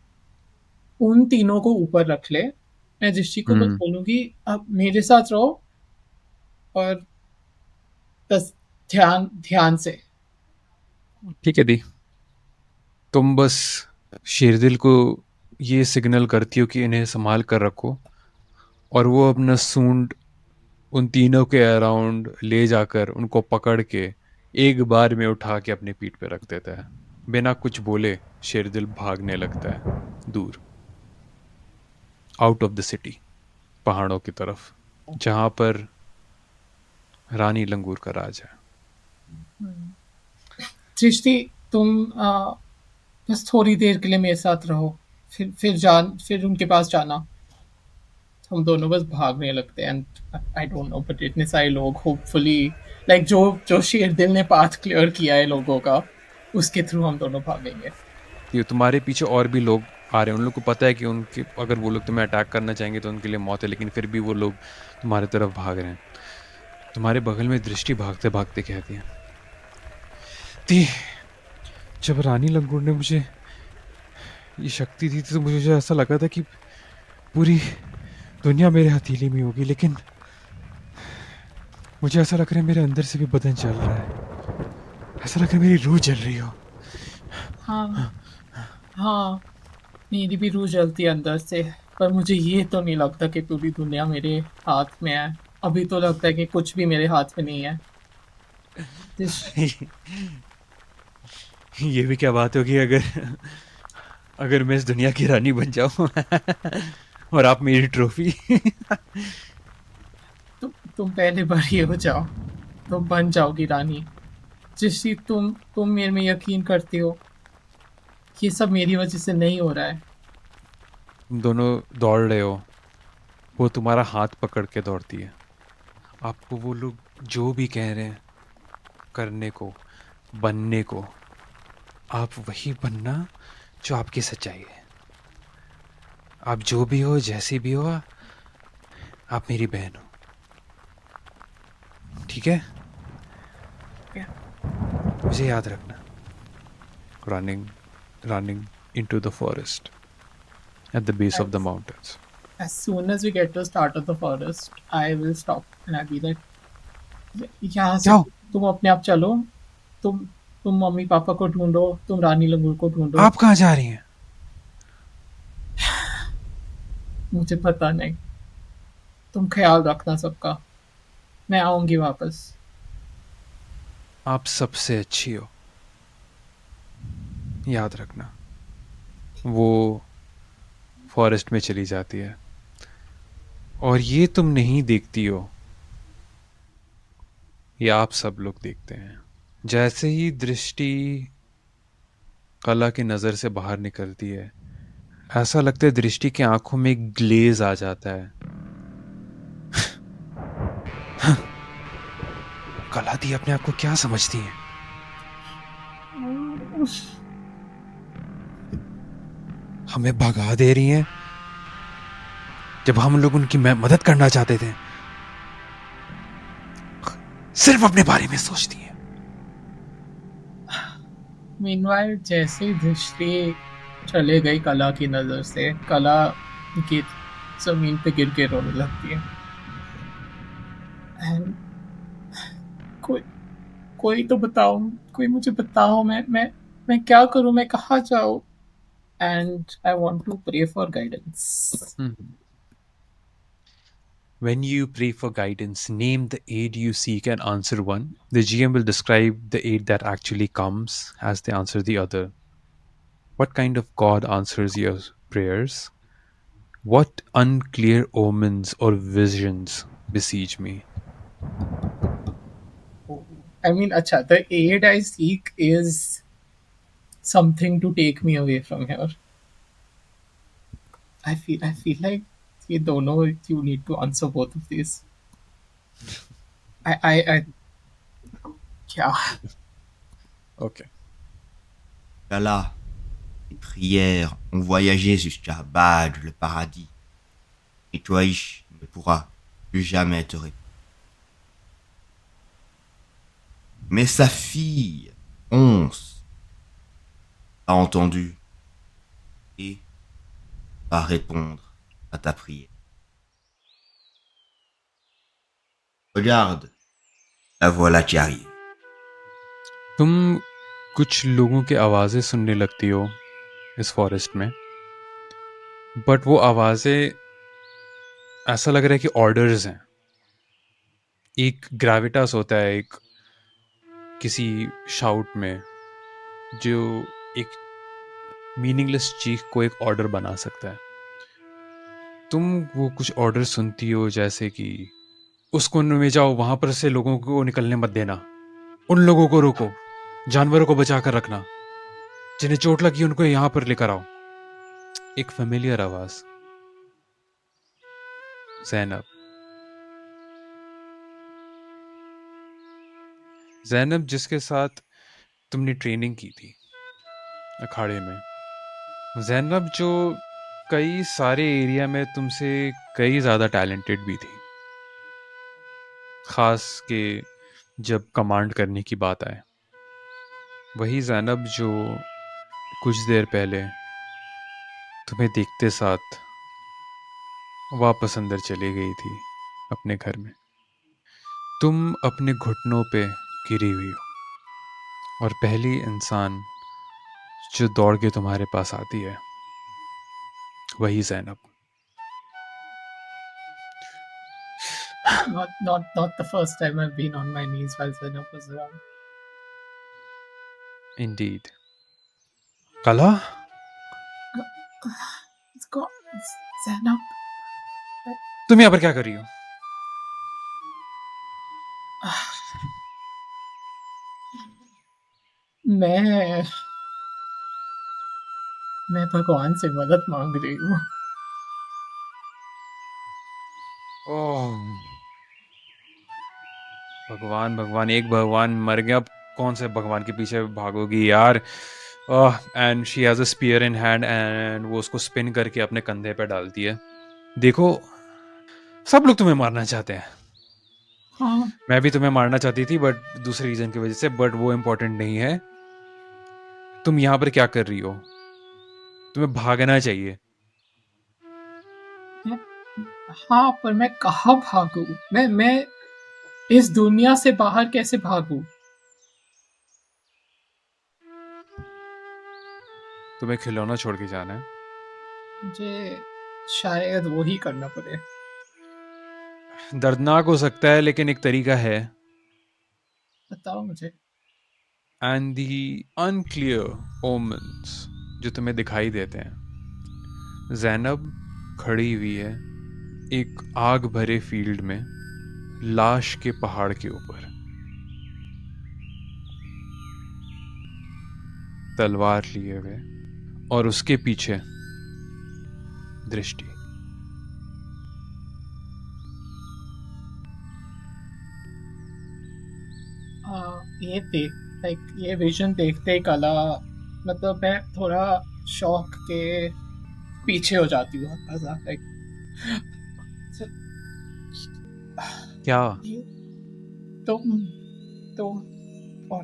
उन तीनों को ऊपर रख ले। मैं दृष्टि को बस बोलूंगी अब मेरे साथ रहो, और बस ध्यान ध्यान से। ठीक है दी, तुम बस शेरदिल को ये सिग्नल करती हो कि इन्हें संभाल कर रखो, और वो अपना सूंड उन तीनों के अराउंड ले जाकर उनको पकड़ के एक बार में उठा के अपनी पीठ पे रख देता है। बिना कुछ बोले शेरदिल भागने लगता है दूर, आउट ऑफ द सिटी, पहाड़ों की तरफ, जहां पर रानी लंगूर का राज है। सृष्टि, तुम बस थोड़ी देर के लिए मेरे साथ रहो, फिर उनके पास जाना। हम दोनों बस भागने लगते हैं। And I don't know, but इतने सारे लोग, होपफुली लाइक जो जो शेरदिल ने पाथ क्लियर किया है लोगों का, उसके थ्रू हम दोनों भागेंगे। ये तुम्हारे पीछे और भी लोग आ रहे हैं, उन लोग को पता है कि उनके अगर वो लोग तुम्हें अटैक करना चाहेंगे तो उनके लिए मौत है, लेकिन फिर भी वो लोग तुम्हारी तरफ भाग रहे हैं। तुम्हारे बगल में दृष्टि भागते भागते कहती है, ती, जब रानी लंगूर ने मुझे ये शक्ति दी थी तो मुझे ऐसा लगा था कि पूरी दुनिया मेरे हथेली में होगी, लेकिन मुझे ऐसा लग रहा है मेरे अंदर से भी बदन चल रहा है। ऐसा लग रहा है मेरी रूह जल रही हो। हाँ, हाँ, मेरी भी रूह जलती है अंदर से। पर मुझे ये तो नहीं लगता कि पूरी दुनिया मेरे हाथ में है। अभी तो लगता है कि कुछ भी मेरे हाथ में नहीं है। जिस ये भी क्या बात होगी अगर अगर मैं इस दुनिया की रानी बन जाऊं और आप मेरी ट्रॉफी। तुम पहले बड़ी हो जाओ, तुम बन जाओगी रानी। जिस तुम मेरे में यकीन करती हो, ये सब मेरी वजह से नहीं हो रहा है। तुम दोनों दौड़ रहे हो, वो तुम्हारा हाथ पकड़ के दौड़ती है। आपको वो लोग जो भी कह रहे हैं करने को, बनने को, आप वही बनना जो आपकी सच्चाई है। आप जो भी हो, जैसी भी हो, आप मेरी बहन हो, ठीक है? क्या? मुझे याद रखना। Running running into the forest at the base of the As, mountains. as soon as we get to the start of the forest, I will stop and I'll be like, यहाँ से जाओ। तुम अपने आप चलो। तुम तुम मम्मी पापा को ढूंढो, तुम रानी लंगूर को ढूंढो। आप कहाँ जा रही हैं? मुझे पता नहीं। तुम ख्याल रखना सबका। मैं आऊंगी वापस। आप सबसे अच्छी हो, याद रखना। वो फॉरेस्ट में चली जाती है, और ये तुम नहीं देखती हो, ये आप सब लोग देखते हैं। जैसे ही दृष्टि कला की नज़र से बाहर निकलती है, ऐसा लगता है दृष्टि की आंखों में एक ग्लेज आ जाता है। कला दी अपने आप को क्या समझती है? हमें भगा दे रही हैं जब हम लोग उनकी मदद करना चाहते थे। सिर्फ अपने बारे में सोचती है। मीनवाइल जैसे ही दृष्टि चले गई कला की नजर से, कला गिर जमीन पे गिर के रोने लगती है। एंड कोई कोई तो बताओ, कोई मुझे बताओ, मैं क्या करूं, मैं कहाँ जाऊं? And I want to pray for guidance. When you pray for guidance, name the aid you seek and answer one. The GM will describe the aid that actually comes as they answer the other. What kind of God answers your prayers? What unclear omens or visions besiege me? I mean, acha, the aid I seek is something to take me away from here. I feel like you don't know if you need to answer both of these. I yeah. Okay. Là, tes prières ont voyagé jusqu'à Bad, le paradis. Et Toish ne pourra plus jamais te répondre. Mais sa fille, Once, a entendu et va répondre à ta prière. Regarde, la voilà qui arrive. तुम कुछ लोगों की आवाज़ें सुनने लगती हो इस forest में, बट वो आवाज़ें ऐसा लग रहा है कि ऑर्डर्स हैं. एक ग्रेविटास होता है एक किसी शाउट में जो एक मीनिंगलेस चीख को एक ऑर्डर बना सकता है. तुम वो कुछ ऑर्डर सुनती हो जैसे कि उस कोने में जाओ, वहां पर से लोगों को निकलने मत देना, उन लोगों को रोको, जानवरों को बचा कर रखना, जिन्हें चोट लगी उनको यहां पर लेकर आओ. एक फेमिलियर आवाज. जैनब. जैनब जिसके साथ तुमने ट्रेनिंग की थी अखाड़े में. जैनब जो कई सारे एरिया में तुमसे कई ज़्यादा टैलेंटेड भी थी, ख़ास के जब कमांड करने की बात आए. वही जैनब जो कुछ देर पहले तुम्हें देखते साथ वापस अंदर चली गई थी अपने घर में. तुम अपने घुटनों पे गिरी हुई हो और पहली इंसान जो दौड़ के तुम्हारे पास आती है वही Zainab. Not the first time I've been on my knees while Zainab was around. Indeed. कला. It's got Zainab. तुम यहाँ पर क्या कर रही हो? मैं भगवान से मदद मांग रही हूँ. ओह भगवान भगवान, एक भगवान मर गया, अब कौन से भगवान के पीछे भागोगी यार. And she has a spear in hand and वो उसको स्पिन करके अपने कंधे पे डालती है. देखो, सब लोग तुम्हें मारना चाहते हैं. हाँ. मैं भी तुम्हें मारना चाहती थी बट दूसरे रीजन की वजह से, बट वो इम्पोर्टेंट नहीं है. तुम यहाँ पर क्या कर रही हो? तुम्हें भागना चाहिए. हाँ, पर मैं कहाँ भागूं? मैं इस दुनिया से बाहर कैसे भागूं? तुम्हें खिलौना छोड़ के जाना है. मुझे शायद वो ही करना पड़े. दर्दनाक हो सकता है लेकिन एक तरीका है. बताओ मुझे. एंड दी अनक्लियर ओमन्स जो तुम्हें दिखाई देते हैं. जैनब खड़ी हुई है एक आग भरे फील्ड में, लाश के पहाड़ के ऊपर, तलवार लिए हुए, और उसके पीछे दृष्टि. ये विजन देखते ही कला, मतलब मैं थोड़ा शॉक के पीछे हो जाती हूँ. लाइक क्या? तुम और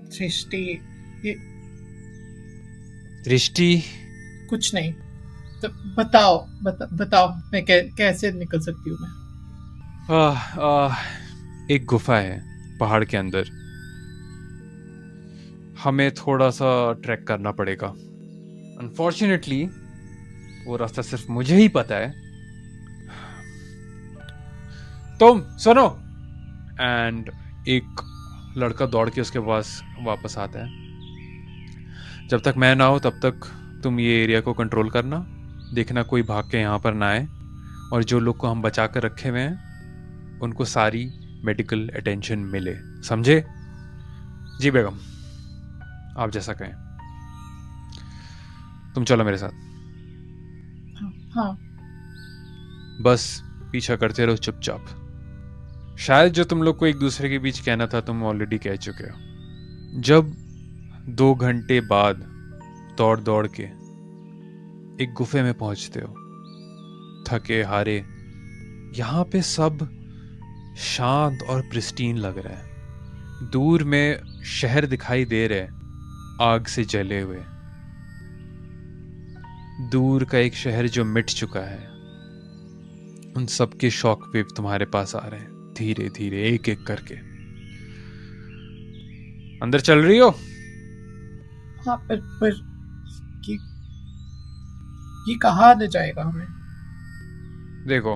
दृष्टि? कुछ नहीं. तो बताओ मैं कैसे निकल सकती हूँ मैं? एक गुफा है पहाड़ के अंदर. हमें थोड़ा सा ट्रैक करना पड़ेगा. अनफॉर्चुनेटली वो रास्ता सिर्फ मुझे ही पता है. तुम सुनो। एंड एक लड़का दौड़ के उसके पास वापस आता है। जब तक मैं ना हो तब तक तुम ये एरिया को कंट्रोल करना, देखना कोई भाग के यहाँ पर ना आए, और जो लोग को हम बचा कर रखे हुए हैं उनको सारी मेडिकल अटेंशन मिले, समझे? जी बेगम, आप जैसा कहें। तुम चलो मेरे साथ। हाँ। बस पीछा करते रहो चुपचाप। शायद जो तुम लोग को एक दूसरे के बीच कहना था तुम ऑलरेडी कह चुके हो। जब 2 घंटे बाद दौड़ दौड़ के एक गुफे में पहुंचते हो, थके हारे, यहां पे सब शांत और प्रिस्टीन लग रहा है। दूर में शहर दिखाई दे रहे, आग से जले हुए। दूर का एक शहर जो मिट चुका है, उन सबके शॉक वेव तुम्हारे पास आ रहे हैं धीरे धीरे, एक एक करके। अंदर चल रही हो? हाँ, पर ये ये कहाँ ले जाएगा हमें? देखो,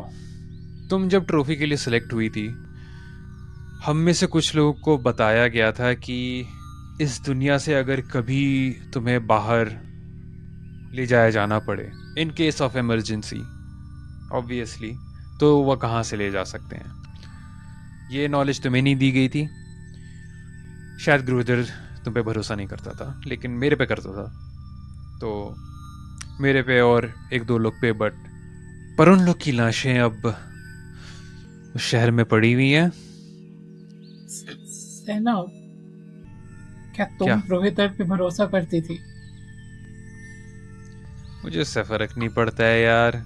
तुम जब ट्रॉफी के लिए सिलेक्ट हुई थी, हम में से कुछ लोगों को बताया गया था कि इस दुनिया से अगर कभी तुम्हें बाहर ले जाया जाना पड़े, in case of emergency obviously, तो वह कहाँ से ले जा सकते हैं। ये नॉलेज तुम्हें नहीं दी गई थी। शायद गुरुधर तुम पे भरोसा नहीं करता था, लेकिन मेरे पे करता था। तो मेरे पे और 1-2 लोग पे, पर उन लोग की लाशें अब उस शहर में पड़ी हुई हैं। सेना, क्या तुम क्या? रोहितर पे भरोसा करती थी? मुझे इससे फर्क नहीं पड़ता है यार।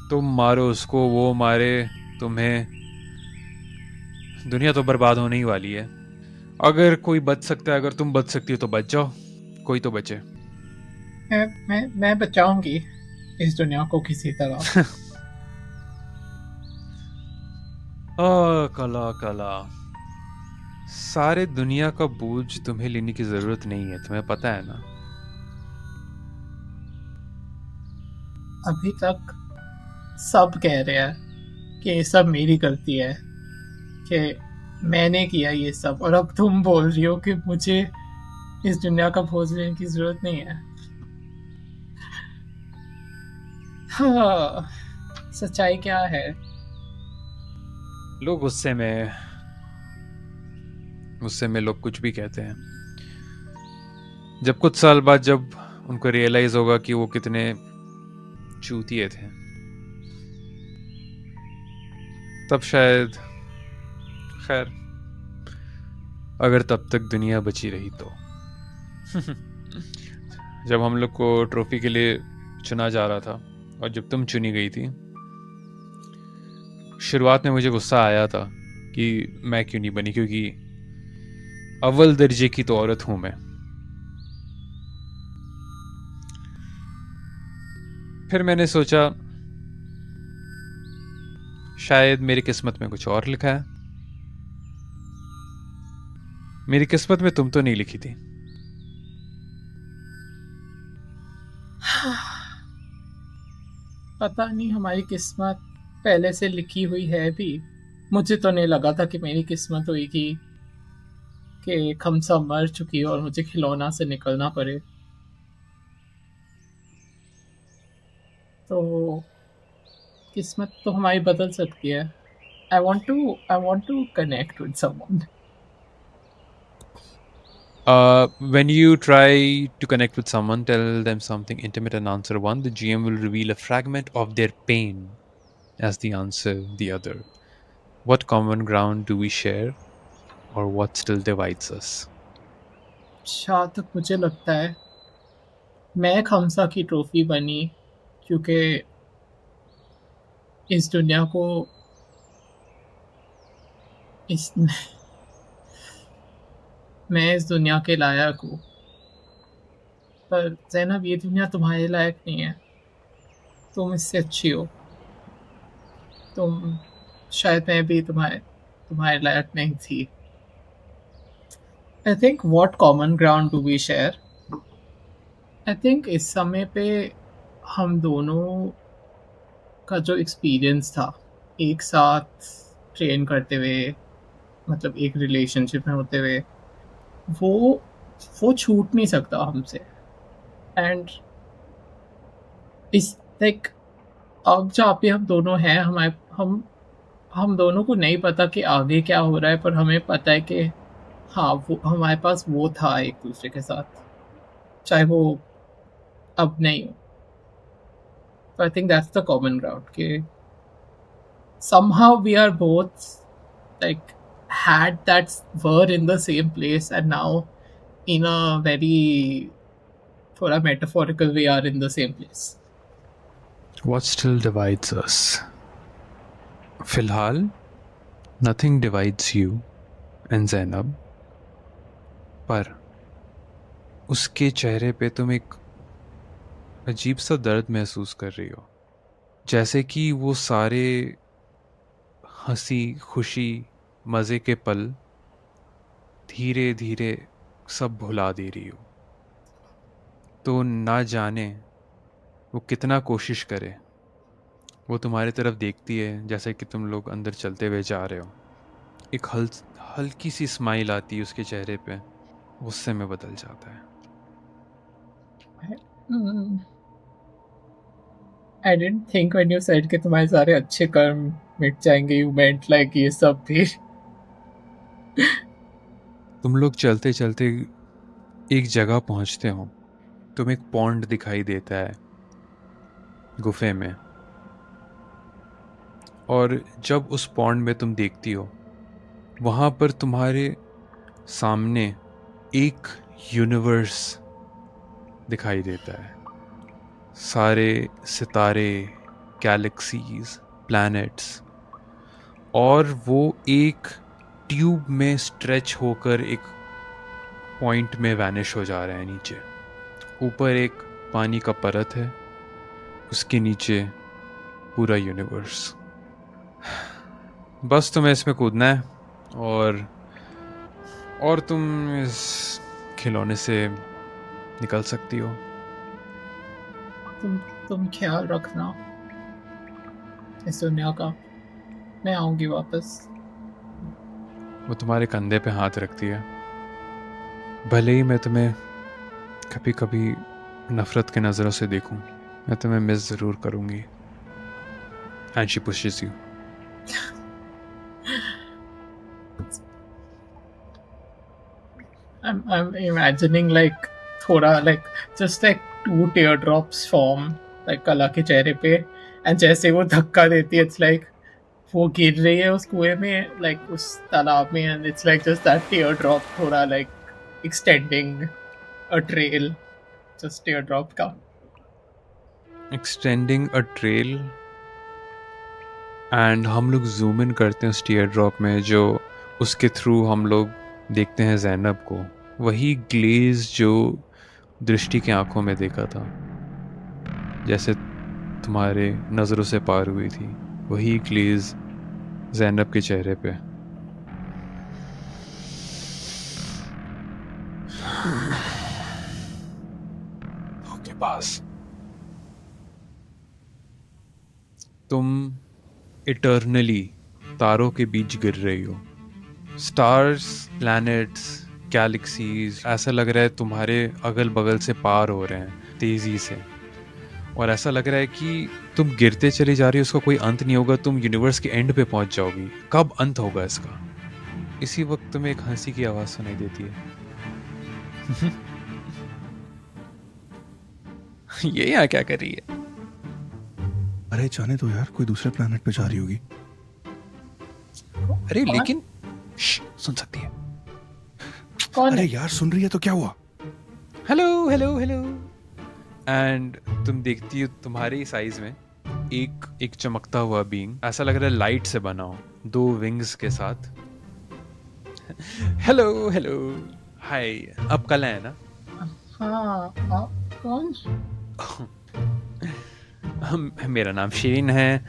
तुम मारो उसको, वो मारे तुम्हें, दुनिया तो बर्बाद होने ही वाली है। अगर कोई बच सकता है, अगर तुम बच सकती हो तो बच जाओ, कोई तो बचे। मैं बचाऊंगी इस दुनिया को किसी तरह। कला कला, सारे दुनिया का बोझ तुम्हें लेने की जरूरत नहीं है, तुम्हें पता है ना। अभी तक सब कह रहे हैं कि ये सब मेरी गलती है, कि मैंने किया ये सब, और अब तुम बोल रही हो कि मुझे इस दुनिया का बोझ लेने की जरूरत नहीं है। हाँ, सच्चाई क्या है? लोग गुस्से में लोग कुछ भी कहते हैं। जब कुछ साल बाद जब उनको रियलाइज होगा कि वो कितने चूतिए थे, तब शायद, खैर, अगर तब तक दुनिया बची रही तो। जब हम लोग को ट्रॉफी के लिए चुना जा रहा था और जब तुम चुनी गई थी, शुरुआत में मुझे गुस्सा आया था कि मैं क्यों नहीं बनी, क्योंकि अव्वल दर्जे की तो औरत हूं मैं। फिर मैंने सोचा शायद मेरी किस्मत में कुछ और लिखा है। मेरी किस्मत में तुम तो नहीं लिखी थी। पता नहीं हमारी किस्मत पहले से लिखी हुई है भी। मुझे तो नहीं लगा था कि मेरी किस्मत हुई कि खमसा मर चुकी और मुझे खिलौना से निकलना पड़े। तो किस्मत तो हमारी बदल सकती है। I want to connect with someone. When you try to connect with someone, tell them something intimate and answer one. The GM will reveal a fragment of their pain as the answer the other. What common ground do we share, or what still divides us? जहाँ तक मुझे लगता है, मैं खमसा की trophy बनी क्योंकि इस दुनिया को मैं इस दुनिया के लायक हूँ। पर ज़ैनब, ये दुनिया तुम्हारे लायक नहीं है। तुम इससे अच्छी हो। तुम, शायद मैं भी तुम्हारे लायक नहीं थी। I think what common ground do we share? I think इस समय पे हम दोनों का जो एक्सपीरियंस था एक साथ ट्रेन करते हुए, मतलब एक रिलेशनशिप में होते हुए, वो वो छूट नहीं सकता हमसे। एंड इस लाइक अब जहाँ पे हम दोनों हैं, हम दोनों को नहीं पता कि आगे क्या हो रहा है, पर हमें पता है कि हाँ, वो हमारे पास वो था एक दूसरे के साथ, चाहे वो अब नहीं हो। तो I think that's the common ground कि somehow we are both like had that were in the same place, and now in a very, for a metaphorical, we are in the same place. What still divides us? फिलहाल nothing divides you and Zainab, पर उसके चेहरे पे तुम एक अजीब सा दर्द महसूस कर रही हो, जैसे कि वो सारे हंसी खुशी मज़े के पल धीरे धीरे सब भुला दे रही हो। तो ना जाने वो कितना कोशिश करे, वो तुम्हारी तरफ देखती है जैसे कि तुम लोग अंदर चलते हुए जा रहे हो। एक हल्की सी स्माइल आती है उसके चेहरे पे, गुस्से में बदल जाता है। I didn't think when you said कि तुम्हारे सारे अच्छे कर्म मिट जाएंगे, you meant like ये सब भी। तुम लोग चलते चलते एक जगह पहुंचते हो, तुम एक पॉन्ड दिखाई देता है गुफे में, और जब उस पॉन्ड में तुम देखती हो, वहाँ पर तुम्हारे सामने एक यूनिवर्स दिखाई देता है। सारे सितारे, गैलेक्सीज, प्लैनेट्स, और वो एक ट्यूब में स्ट्रेच होकर एक पॉइंट में वैनिश हो जा रहा है नीचे। ऊपर एक पानी का परत है, उसके नीचे पूरा यूनिवर्स। बस तुम्हें इसमें कूदना है और तुम इस खिलौने से निकल सकती हो। तुम ख्याल रखना इस दुनिया का, मैं आऊंगी वापस। वो तुम्हारे कंधे पे हाथ रखती है। भले ही मैं तुम्हें कभी कभी नफरत के नज़रों से देखूं, मैं तुम्हें मिस ज़रूर करूंगी। And she pushes you. I'm imagining like थोड़ा like just like 2 teardrops form like कला के चेहरे पे, and जैसे वो धक्का देती है, it's like वो गिर रही है उस कुएं में, like उस तालाब में, and it's like just that teardrop थोड़ा like extending a trail, just teardrop का। एक्सटेंडिंग अ ट्रेल, एंड हम लोग जूम इन करते हैं उस टीयर ड्रॉप में, जो उसके थ्रू हम लोग देखते हैं जैनब को। वही ग्लेज जो दृष्टि की आंखों में देखा था, जैसे तुम्हारे नज़रों से पार हुई थी, वही ग्लेज जैनब के चेहरे पे। के पास तुम इटर्नली तारों के बीच गिर रही हो। स्टार्स, प्लैनेट्स, गैलेक्सीज, ऐसा लग रहा है तुम्हारे अगल बगल से पार हो रहे हैं तेजी से, और ऐसा लग रहा है कि तुम गिरते चली जा रही हो, उसका कोई अंत नहीं होगा, तुम यूनिवर्स के एंड पे पहुंच जाओगी। कब अंत होगा इसका? इसी वक्त तुम्हें एक हंसी की आवाज सुनाई देती है। ये यहाँ क्या कर रही है? अरे जाने दो यार, कोई दूसरे प्लेनेट पे जा रही होगी। अरे लेकिन सुन सकती है। कौन अरे है? यार सुन रही है तो क्या हुआ? Hello hello hello. एंड तुम देखती हो तुम्हारे साइज में एक चमकता हुआ बीइंग, ऐसा लग रहा है लाइट से बना हो, 2 विंग्स के साथ। हेलो हेलो हाय, अब कल है ना? हाँ, कौन? मेरा नाम शीरिन है।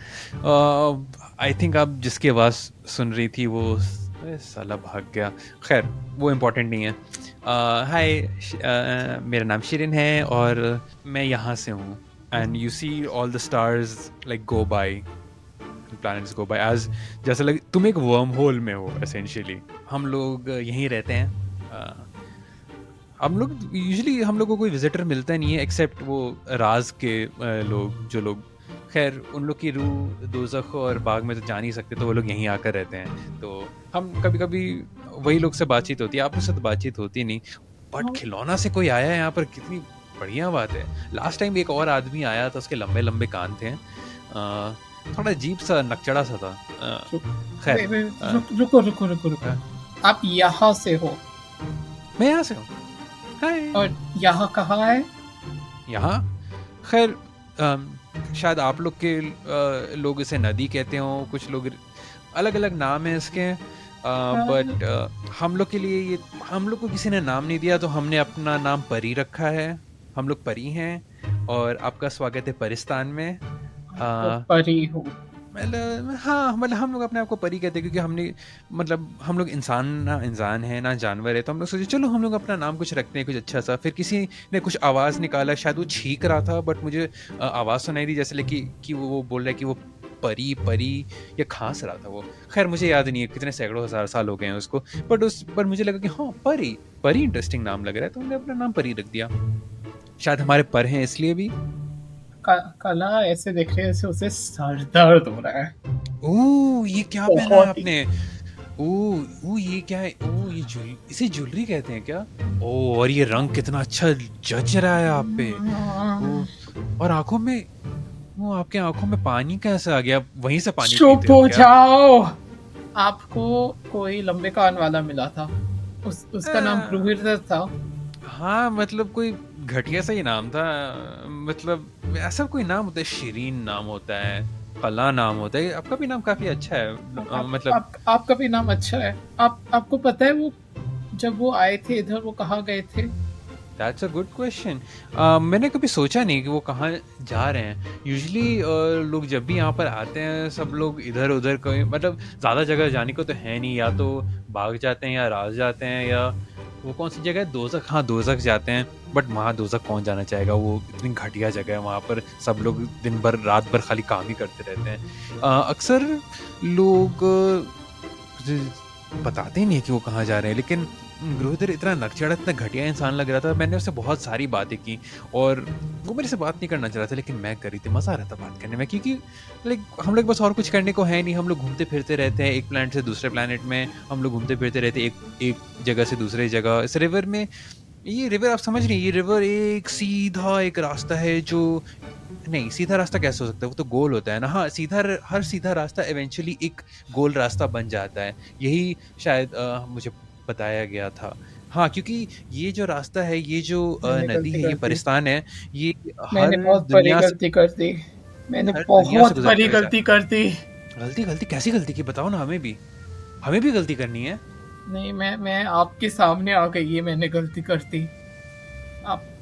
आई थिंक आप जिसकी आवाज़ सुन रही थी वो साला भाग गया। खैर वो इम्पोर्टेंट नहीं है। हाय, मेरा नाम शीरिन है और मैं यहाँ से हूँ। And you see all the stars like go by, planets go by as जैसे लगे तुम एक वर्म होल में हो essentially। हम लोग यहीं रहते हैं। हम लोग यूजुअली हम लोगों को कोई विजिटर मिलता नहीं है एक्सेप्ट वो राज के लोग जो लोग, खैर उन लोग की रूह दोज़ख और बाग में तो जा नहीं सकते, तो वो लोग यहीं आकर रहते हैं। तो हम कभी कभी वही लोग से बातचीत होती है, आप उससे तो बातचीत होती नहीं। बट खिलौना से कोई आया है यहाँ पर, कितनी बढ़िया बात है। लास्ट टाइम एक और आदमी आया था, उसके लंबे लंबे कान थे, थोड़ा अजीब सा नकचड़ा सा था। खैर रुको रुको रुको रुको, आप यहाँ से हो? मैं यहाँ से हूँ। हाय। और यहाँ कहाँ है? यहाँ खैर शायद आप लोग के लोग इसे नदी कहते हो, कुछ लोग अलग अलग नाम है इसके, बट हम लोग के लिए ये, हम लोग को किसी ने नाम नहीं दिया तो हमने अपना नाम परी रखा है। हम लोग परी हैं और आपका स्वागत है परिस्तान में। परी हो? मतलब हाँ, मतलब हम लोग अपने आप को परी कहते हैं क्योंकि हमने, मतलब हम लोग इंसान है ना जानवर है, तो हम लोग सोचे चलो हम लोग अपना नाम कुछ रखते हैं, कुछ अच्छा सा। फिर किसी ने कुछ आवाज़ निकाला, शायद वो छींक रहा था, बट मुझे आवाज़ सुनाई दी जैसे कि वो बोल रहा है कि वो परी या खांस रहा था वो। खैर मुझे याद नहीं है, कितने सैकड़ों हजार साल हो गए हैं उसको, बट उस पर मुझे लगा कि हाँ परी इंटरेस्टिंग नाम लग रहा है, तो हमने अपना नाम परी रख दिया। शायद हमारे पर हैं इसलिए भी। कला ऐसे देख रहे हैं उसे सर दर्द हो रहा है। ओह ये क्या पहना है आपने? ओह ये क्या है? ओह ये इसे ज्वेलरी कहते हैं क्या? ओह और ये रंग कितना अच्छा जच रहा है आप पे। ओह और आंखों में, वो आपके आंखों में पानी कैसे आ गया? वहीं से पानी चुप पीते हो हो क्या? जाओ। आपको कोई लंबे कान वाला मिला था, उसका नाम ब्रूहिर था। हाँ मतलब कोई घटिया सा ही नाम था, मतलब ऐसा कोई नाम होता है, शिरीन नाम होता है, कला नाम होता है। आपका भी नाम काफी अच्छा है, मतलब आपका भी नाम अच्छा है। आपको पता है वो जब वो आए थे इधर वो कहाँ गए थे? That's a good question. मैंने कभी सोचा नहीं कि वो कहाँ जा रहे हैं। यूजुअली लोग जब भी यहाँ पर आते हैं सब लोग इधर उधर कहीं, मतलब ज़्यादा जगह जाने को तो है नहीं, या तो बाग जाते हैं या राज जाते हैं, या वो कौन सी जगह है, दोज़ख, हाँ दोज़ख जाते हैं। बट वहाँ दोज़ख कौन जाना चाहेगा, वो इतनी घटिया जगह है, वहाँ पर सब लोग दिन भर रात भर खाली काम ही करते रहते हैं। अक्सर लोग बताते ही नहीं कि वो कहाँ जा रहे हैं, लेकिन ग्रोहितर इतना नकचड़ा, इतना घटिया इंसान लग रहा था। मैंने उससे बहुत सारी बातें की और वो मेरे से बात नहीं करना चाह रहा था, लेकिन मैं कर रही थी। मज़ा आ रहा था बात करने में, क्योंकि लाइक हम लोग बस और कुछ करने को है नहीं, हम लोग घूमते फिरते रहते हैं, एक प्लैनेट से दूसरे प्लैनेट में हम लोग घूमते फिरते रहते हैं, एक जगह से दूसरी जगह। इस रिवर में, ये रिवर आप समझ रही हैं, ये रिवर एक सीधा एक रास्ता है जो, नहीं सीधा रास्ता कैसे हो सकता है, वो तो गोल होता है ना। हाँ हर सीधा रास्ता इवेंचुअली एक गोल रास्ता बन जाता है, यही शायद मुझे बताया गया था। हाँ क्योंकि ये जो रास्ता है, ये जो नदी है, ये परिस्तान है, ये मैंने हर बहुत बड़ी दुनिया से, गलती कर दी। मैंने हर दुनिया से बहुत गुजर बड़ी कर गलती कर दी। गलती कैसी गलती की, बताओ ना, हमें भी गलती करनी है। नहीं, मैं आपके सामने आ गई, ये मैंने गलती कर दी। आप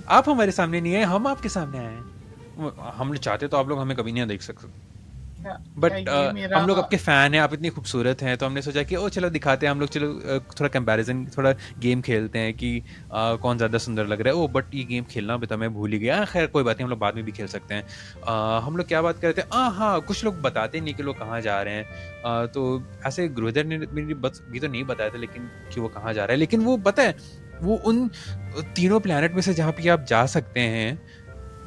आप हमारे सामने नहीं है, हम आपके सामने आए हैं। हम चाहते तो आप लोग हमें कभी नहीं देख सकते, बट हम लोग आपके फैन हैं, आप इतनी खूबसूरत हैं, तो हमने सोचा कि ओ चलो दिखाते हैं हम लोग, चलो थोड़ा कंपैरिजन, थोड़ा गेम खेलते हैं कि कौन ज़्यादा सुंदर लग रहा है। ओ बट ये गेम खेलना भी तो मैं भूल ही गया। खैर कोई बात नहीं, हम लोग बाद में भी खेल सकते हैं। हम लोग क्या बात करते हैं, हाँ कुछ लोग बताते नहीं कि लोग कहाँ जा रहे हैं। तो ऐसे ग्रोहितर ने मेरी बस भी तो नहीं बताया था, लेकिन कि वो कहाँ जा रहा है, लेकिन वो पता है, वो उन तीनों प्लैनेट में से जहाँ पे आप जा सकते हैं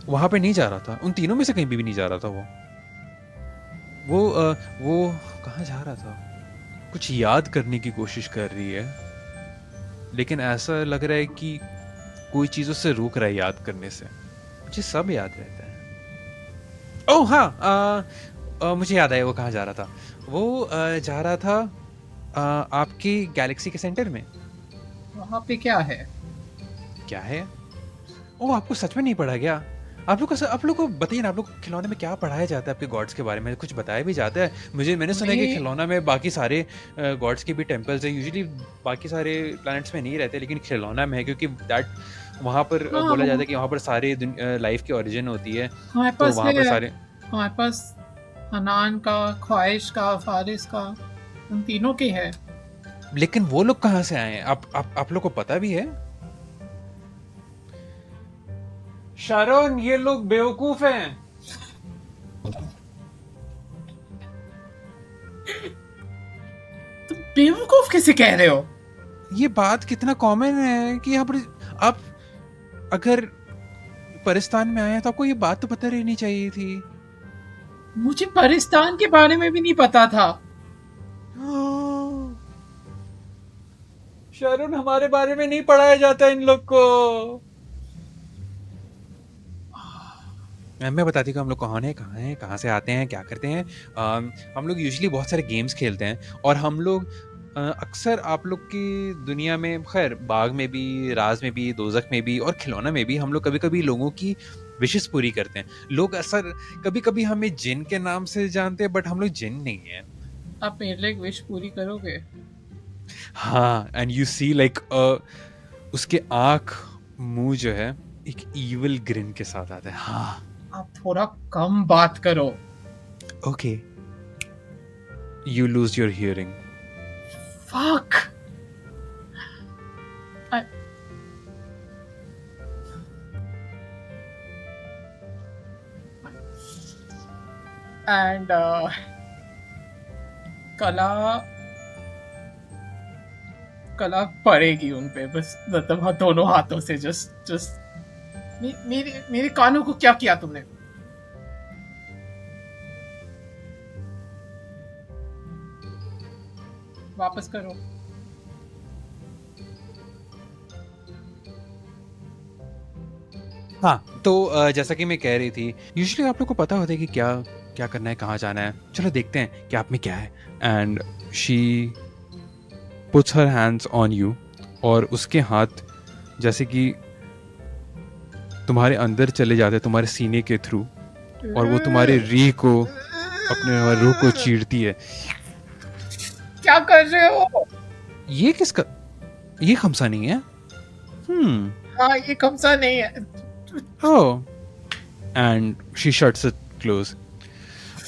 वहाँ पे नहीं जा रहा था, उन तीनों में से कहीं भी नहीं जा रहा था। वो कहाँ जा रहा था, कुछ याद करने की कोशिश कर रही है, लेकिन ऐसा लग रहा है कि कोई चीज़ उससे रोक रहा है याद करने से। मुझे सब याद रहता है। ओह हाँ, मुझे याद आया वो कहाँ जा रहा था। वो जा रहा था आपकी गैलेक्सी के सेंटर में। वहाँ पे क्या है? क्या है? ओह आपको सच में नहीं पढ़ा गया? आप लोग को बताइए ना, आप लोग खिलौने में क्या पढ़ाया जाता है, आपके गॉड्स के बारे में कुछ बताया भी जाता है? मैंने सुना है कि खिलौना में बाकी सारे गॉड्स के भी टेम्पल्स है, यूजुअली बाकी सारे प्लैनेट्स में नहीं रहते, लेकिन खिलौना में है, क्योंकि दैट वहाँ पर बोला जाता है कि वहाँ पर सारे लाइफ की ओरिजिन होती है। तो वहाँ पर सारे, हमारे पास हनान का, ख्वाहिश का, फारिस का, उन तीनों के है। लेकिन वो लोग कहाँ से आए हैं, आप लोग को पता भी है? शारोन, ये लोग बेवकूफ हैं। बेवकूफ किसे कह रहे हो? ये बात कितना कॉमन है कि यहाँ पर आप अगर परिस्तान में आए हैं तो आपको ये बात तो पता रहनी चाहिए थी। मुझे परिस्तान के बारे में भी नहीं पता था। शरण, हमारे बारे में नहीं पढ़ाया जाता इन लोग को। मैं बताती हूँ हम लोग कौन है, कहाँ हैं, कहाँ से आते हैं, क्या करते हैं। हम लोग यूजुअली बहुत सारे गेम्स खेलते हैं और हम लोग अक्सर आप लोग की दुनिया में, खैर बाग में भी, राज में भी, दोजख में भी और खिलौना में भी हम लोग कभी कभी लोगों की विशेष पूरी करते हैं। लोग अक्सर कभी कभी हमें जिन के नाम से जानते हैं, बट हम लोग जिन नहीं हैं। आप मेरे लिए एक विश पूरी करोगे? हाँ, एंड यू सी लाइक उसके आँख मुंह जो है एक इविल ग्रिन के साथ आता है। हाँ, आप थोड़ा कम बात करो। Okay, you lose your hearing. Fuck. And कला पड़ेगी उन पे, बस मतलब दोनों हाथों से। जस्ट मेरे कानों को क्या किया तुमने? वापस करो। हाँ, तो जैसा कि मैं कह रही थी, यूजुअली आप लोग को पता होता है कि क्या क्या करना है, कहाँ जाना है। चलो देखते हैं कि आप में क्या है। And she puts her hands on you, और उसके हाथ जैसे कि तुम्हारे अंदर चले जाते हैं, तुम्हारे सीने के थ्रू, और वो तुम्हारे रीह को, अपने रूह को चीरती है। क्या कर रहे हो? ये किसका? ये खमसा नहीं है। हाँ, ये कमसा नहीं है। Oh, and she shuts it close.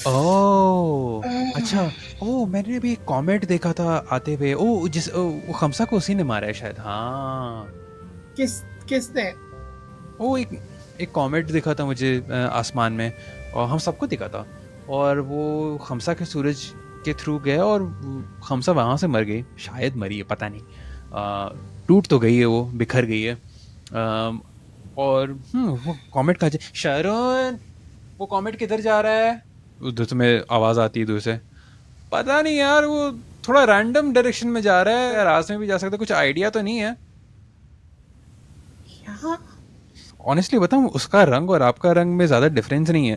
Oh, अच्छा। ओ, मैंने भी एक कमेंट देखा था आते हुए। ओ, वो खमसा को उसी ने मारा है शायद। हाँ, किसने? ओ, एक कमेंट दिखा था मुझे आसमान में, और हम सबको दिखा था, और वो खमसा के सूरज के थ्रू गया और खमसा वहाँ से मर गई। शायद मरी है, पता नहीं। टूट तो गई है, वो बिखर गई है। और वो कमेंट का शरण, वो कमेंट किधर जा रहा है? उधर से मैं आवाज़ आती है दूर से। पता नहीं यार, वो थोड़ा रैंडम डायरेक्शन में जा रहा है। रास्ते में भी जा सकता है, कुछ आइडिया तो नहीं है। ऑनेस्टली बताऊं, उसका रंग और आपका रंग में ज़्यादा डिफरेंस नहीं है।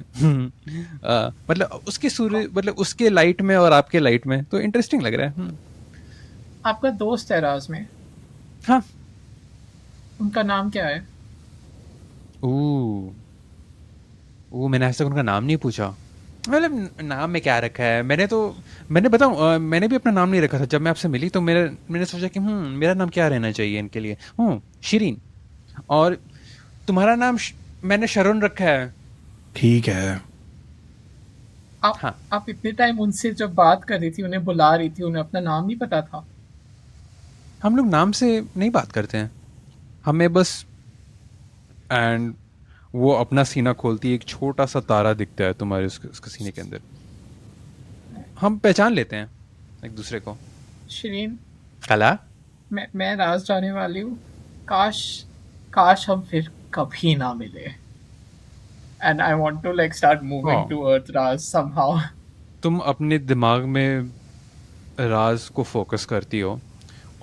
मतलब उसके सूर्य, मतलब उसके लाइट में और आपके लाइट में तो इंटरेस्टिंग लग रहा है। आपका दोस्त है राज में? हाँ। उनका नाम क्या है? मैंने आज तक उनका नाम नहीं पूछा। मतलब नाम में क्या रखा है, मैंने बताऊं, मैंने भी अपना नाम नहीं रखा था। जब मैं आपसे मिली तो मैंने सोचा कि मेरा नाम क्या रहना चाहिए इनके लिए। शिरीन। और तुम्हारा नाम मैंने शरण रखा है। ठीक है। आप इतने टाइम उनसे जब बात कर रही थी, उन्हें बुला रही थी, उन्हें अपना नाम नहीं पता था? हम लोग नाम से नहीं बात करते हैं, हमें बस। एंड वो अपना सीना खोलती है, एक छोटा सा तारा दिखता है तुम्हारे उसके सीने के अंदर। हम पहचान लेते हैं एक दूसरे को। शिरीन, कला, मैं राज जाने वाली हूँ। काश हम फिर कभी ना मिले। And I want to like start moving to Earth, Raz, somehow. तुम अपने दिमाग में राज को फोकस करती हो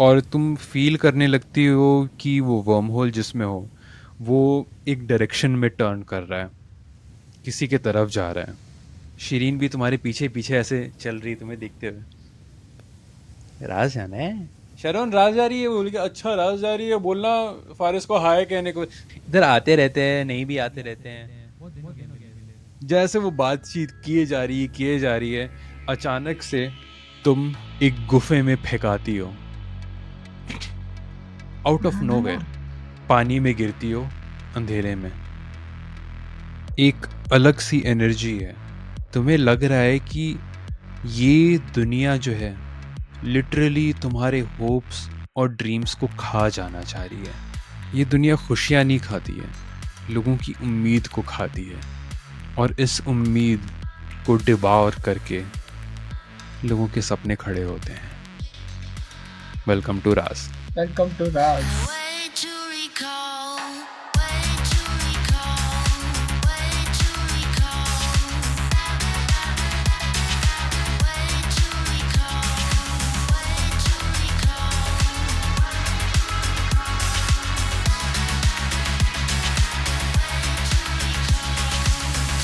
और तुम फील करने लगती हो कि वो वर्म होल जिसमें हो वो एक डायरेक्शन में टर्न कर रहा है, किसी के तरफ जा रहा है। शिरीन भी तुम्हारे पीछे पीछे ऐसे चल रही तुम्हें देखते हुए। राज जाना है? शरण, राज जा रही है बोल के। अच्छा, राज जा रही है, बोलना फारिस को हाय कहने को। इधर आते रहते हैं, नहीं भी आते रहते हैं। जैसे वो बातचीत किए जा रही है, अचानक से तुम एक गुफे में फेंकाती हो। आउट ऑफ नोवेयर पानी में गिरती हो, अंधेरे में। एक अलग सी एनर्जी है। तुम्हें लग रहा है कि ये दुनिया जो है लिटरली तुम्हारे होप्स और ड्रीम्स को खा जाना चाह रही है। ये दुनिया खुशियाँ नहीं खाती है, लोगों की उम्मीद को खाती है, और इस उम्मीद को डिवॉर करके लोगों के सपने खड़े होते हैं। Welcome to Raz. Welcome to Raj. Way to recall, way to recall, way to recall, way to recall, way to recall.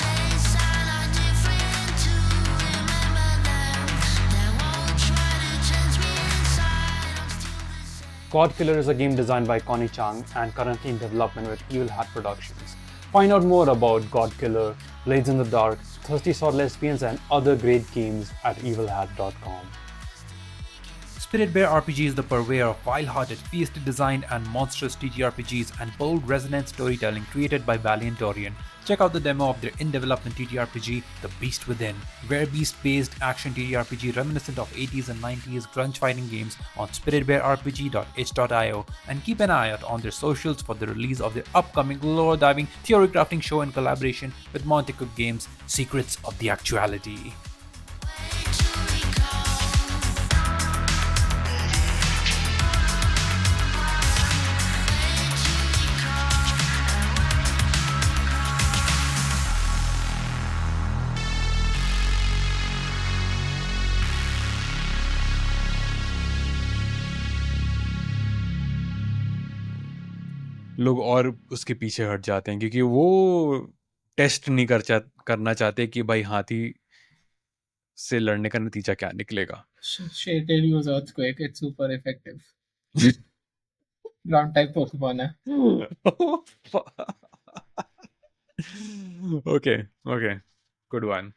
Tastes are different to remember them. They won't try to change me inside. I'm still the same. God Killer is a game designed by Connie Chang and currently in development with Evil Hat Productions. Find out more about God Killer, Blades in the Dark, Thirsty Sword Lesbians, and other great games at evilhat.com. Spirit Bear RPG is the purveyor of wild-hearted, fiercely designed and monstrous TTRPGs and bold, resonant storytelling created by Valiant Dorian. Check out the demo of their in-development TTRPG, The Beast Within, rare beast-based action TTRPG reminiscent of 80s and 90s grunge fighting games on spiritbearrpg.itch.io, and keep an eye out on their socials for the release of their upcoming lore-diving theory crafting show in collaboration with Monte Cook Games, Secrets of the Actuality. लोग और उसके पीछे हट जाते हैं क्योंकि वो test नहीं करना चाहते कि भाई हाथी से लड़ने का नतीजा क्या निकलेगा. Shaded use Earthquake, it's super effective. Ground type Pokemon है. Okay, good one.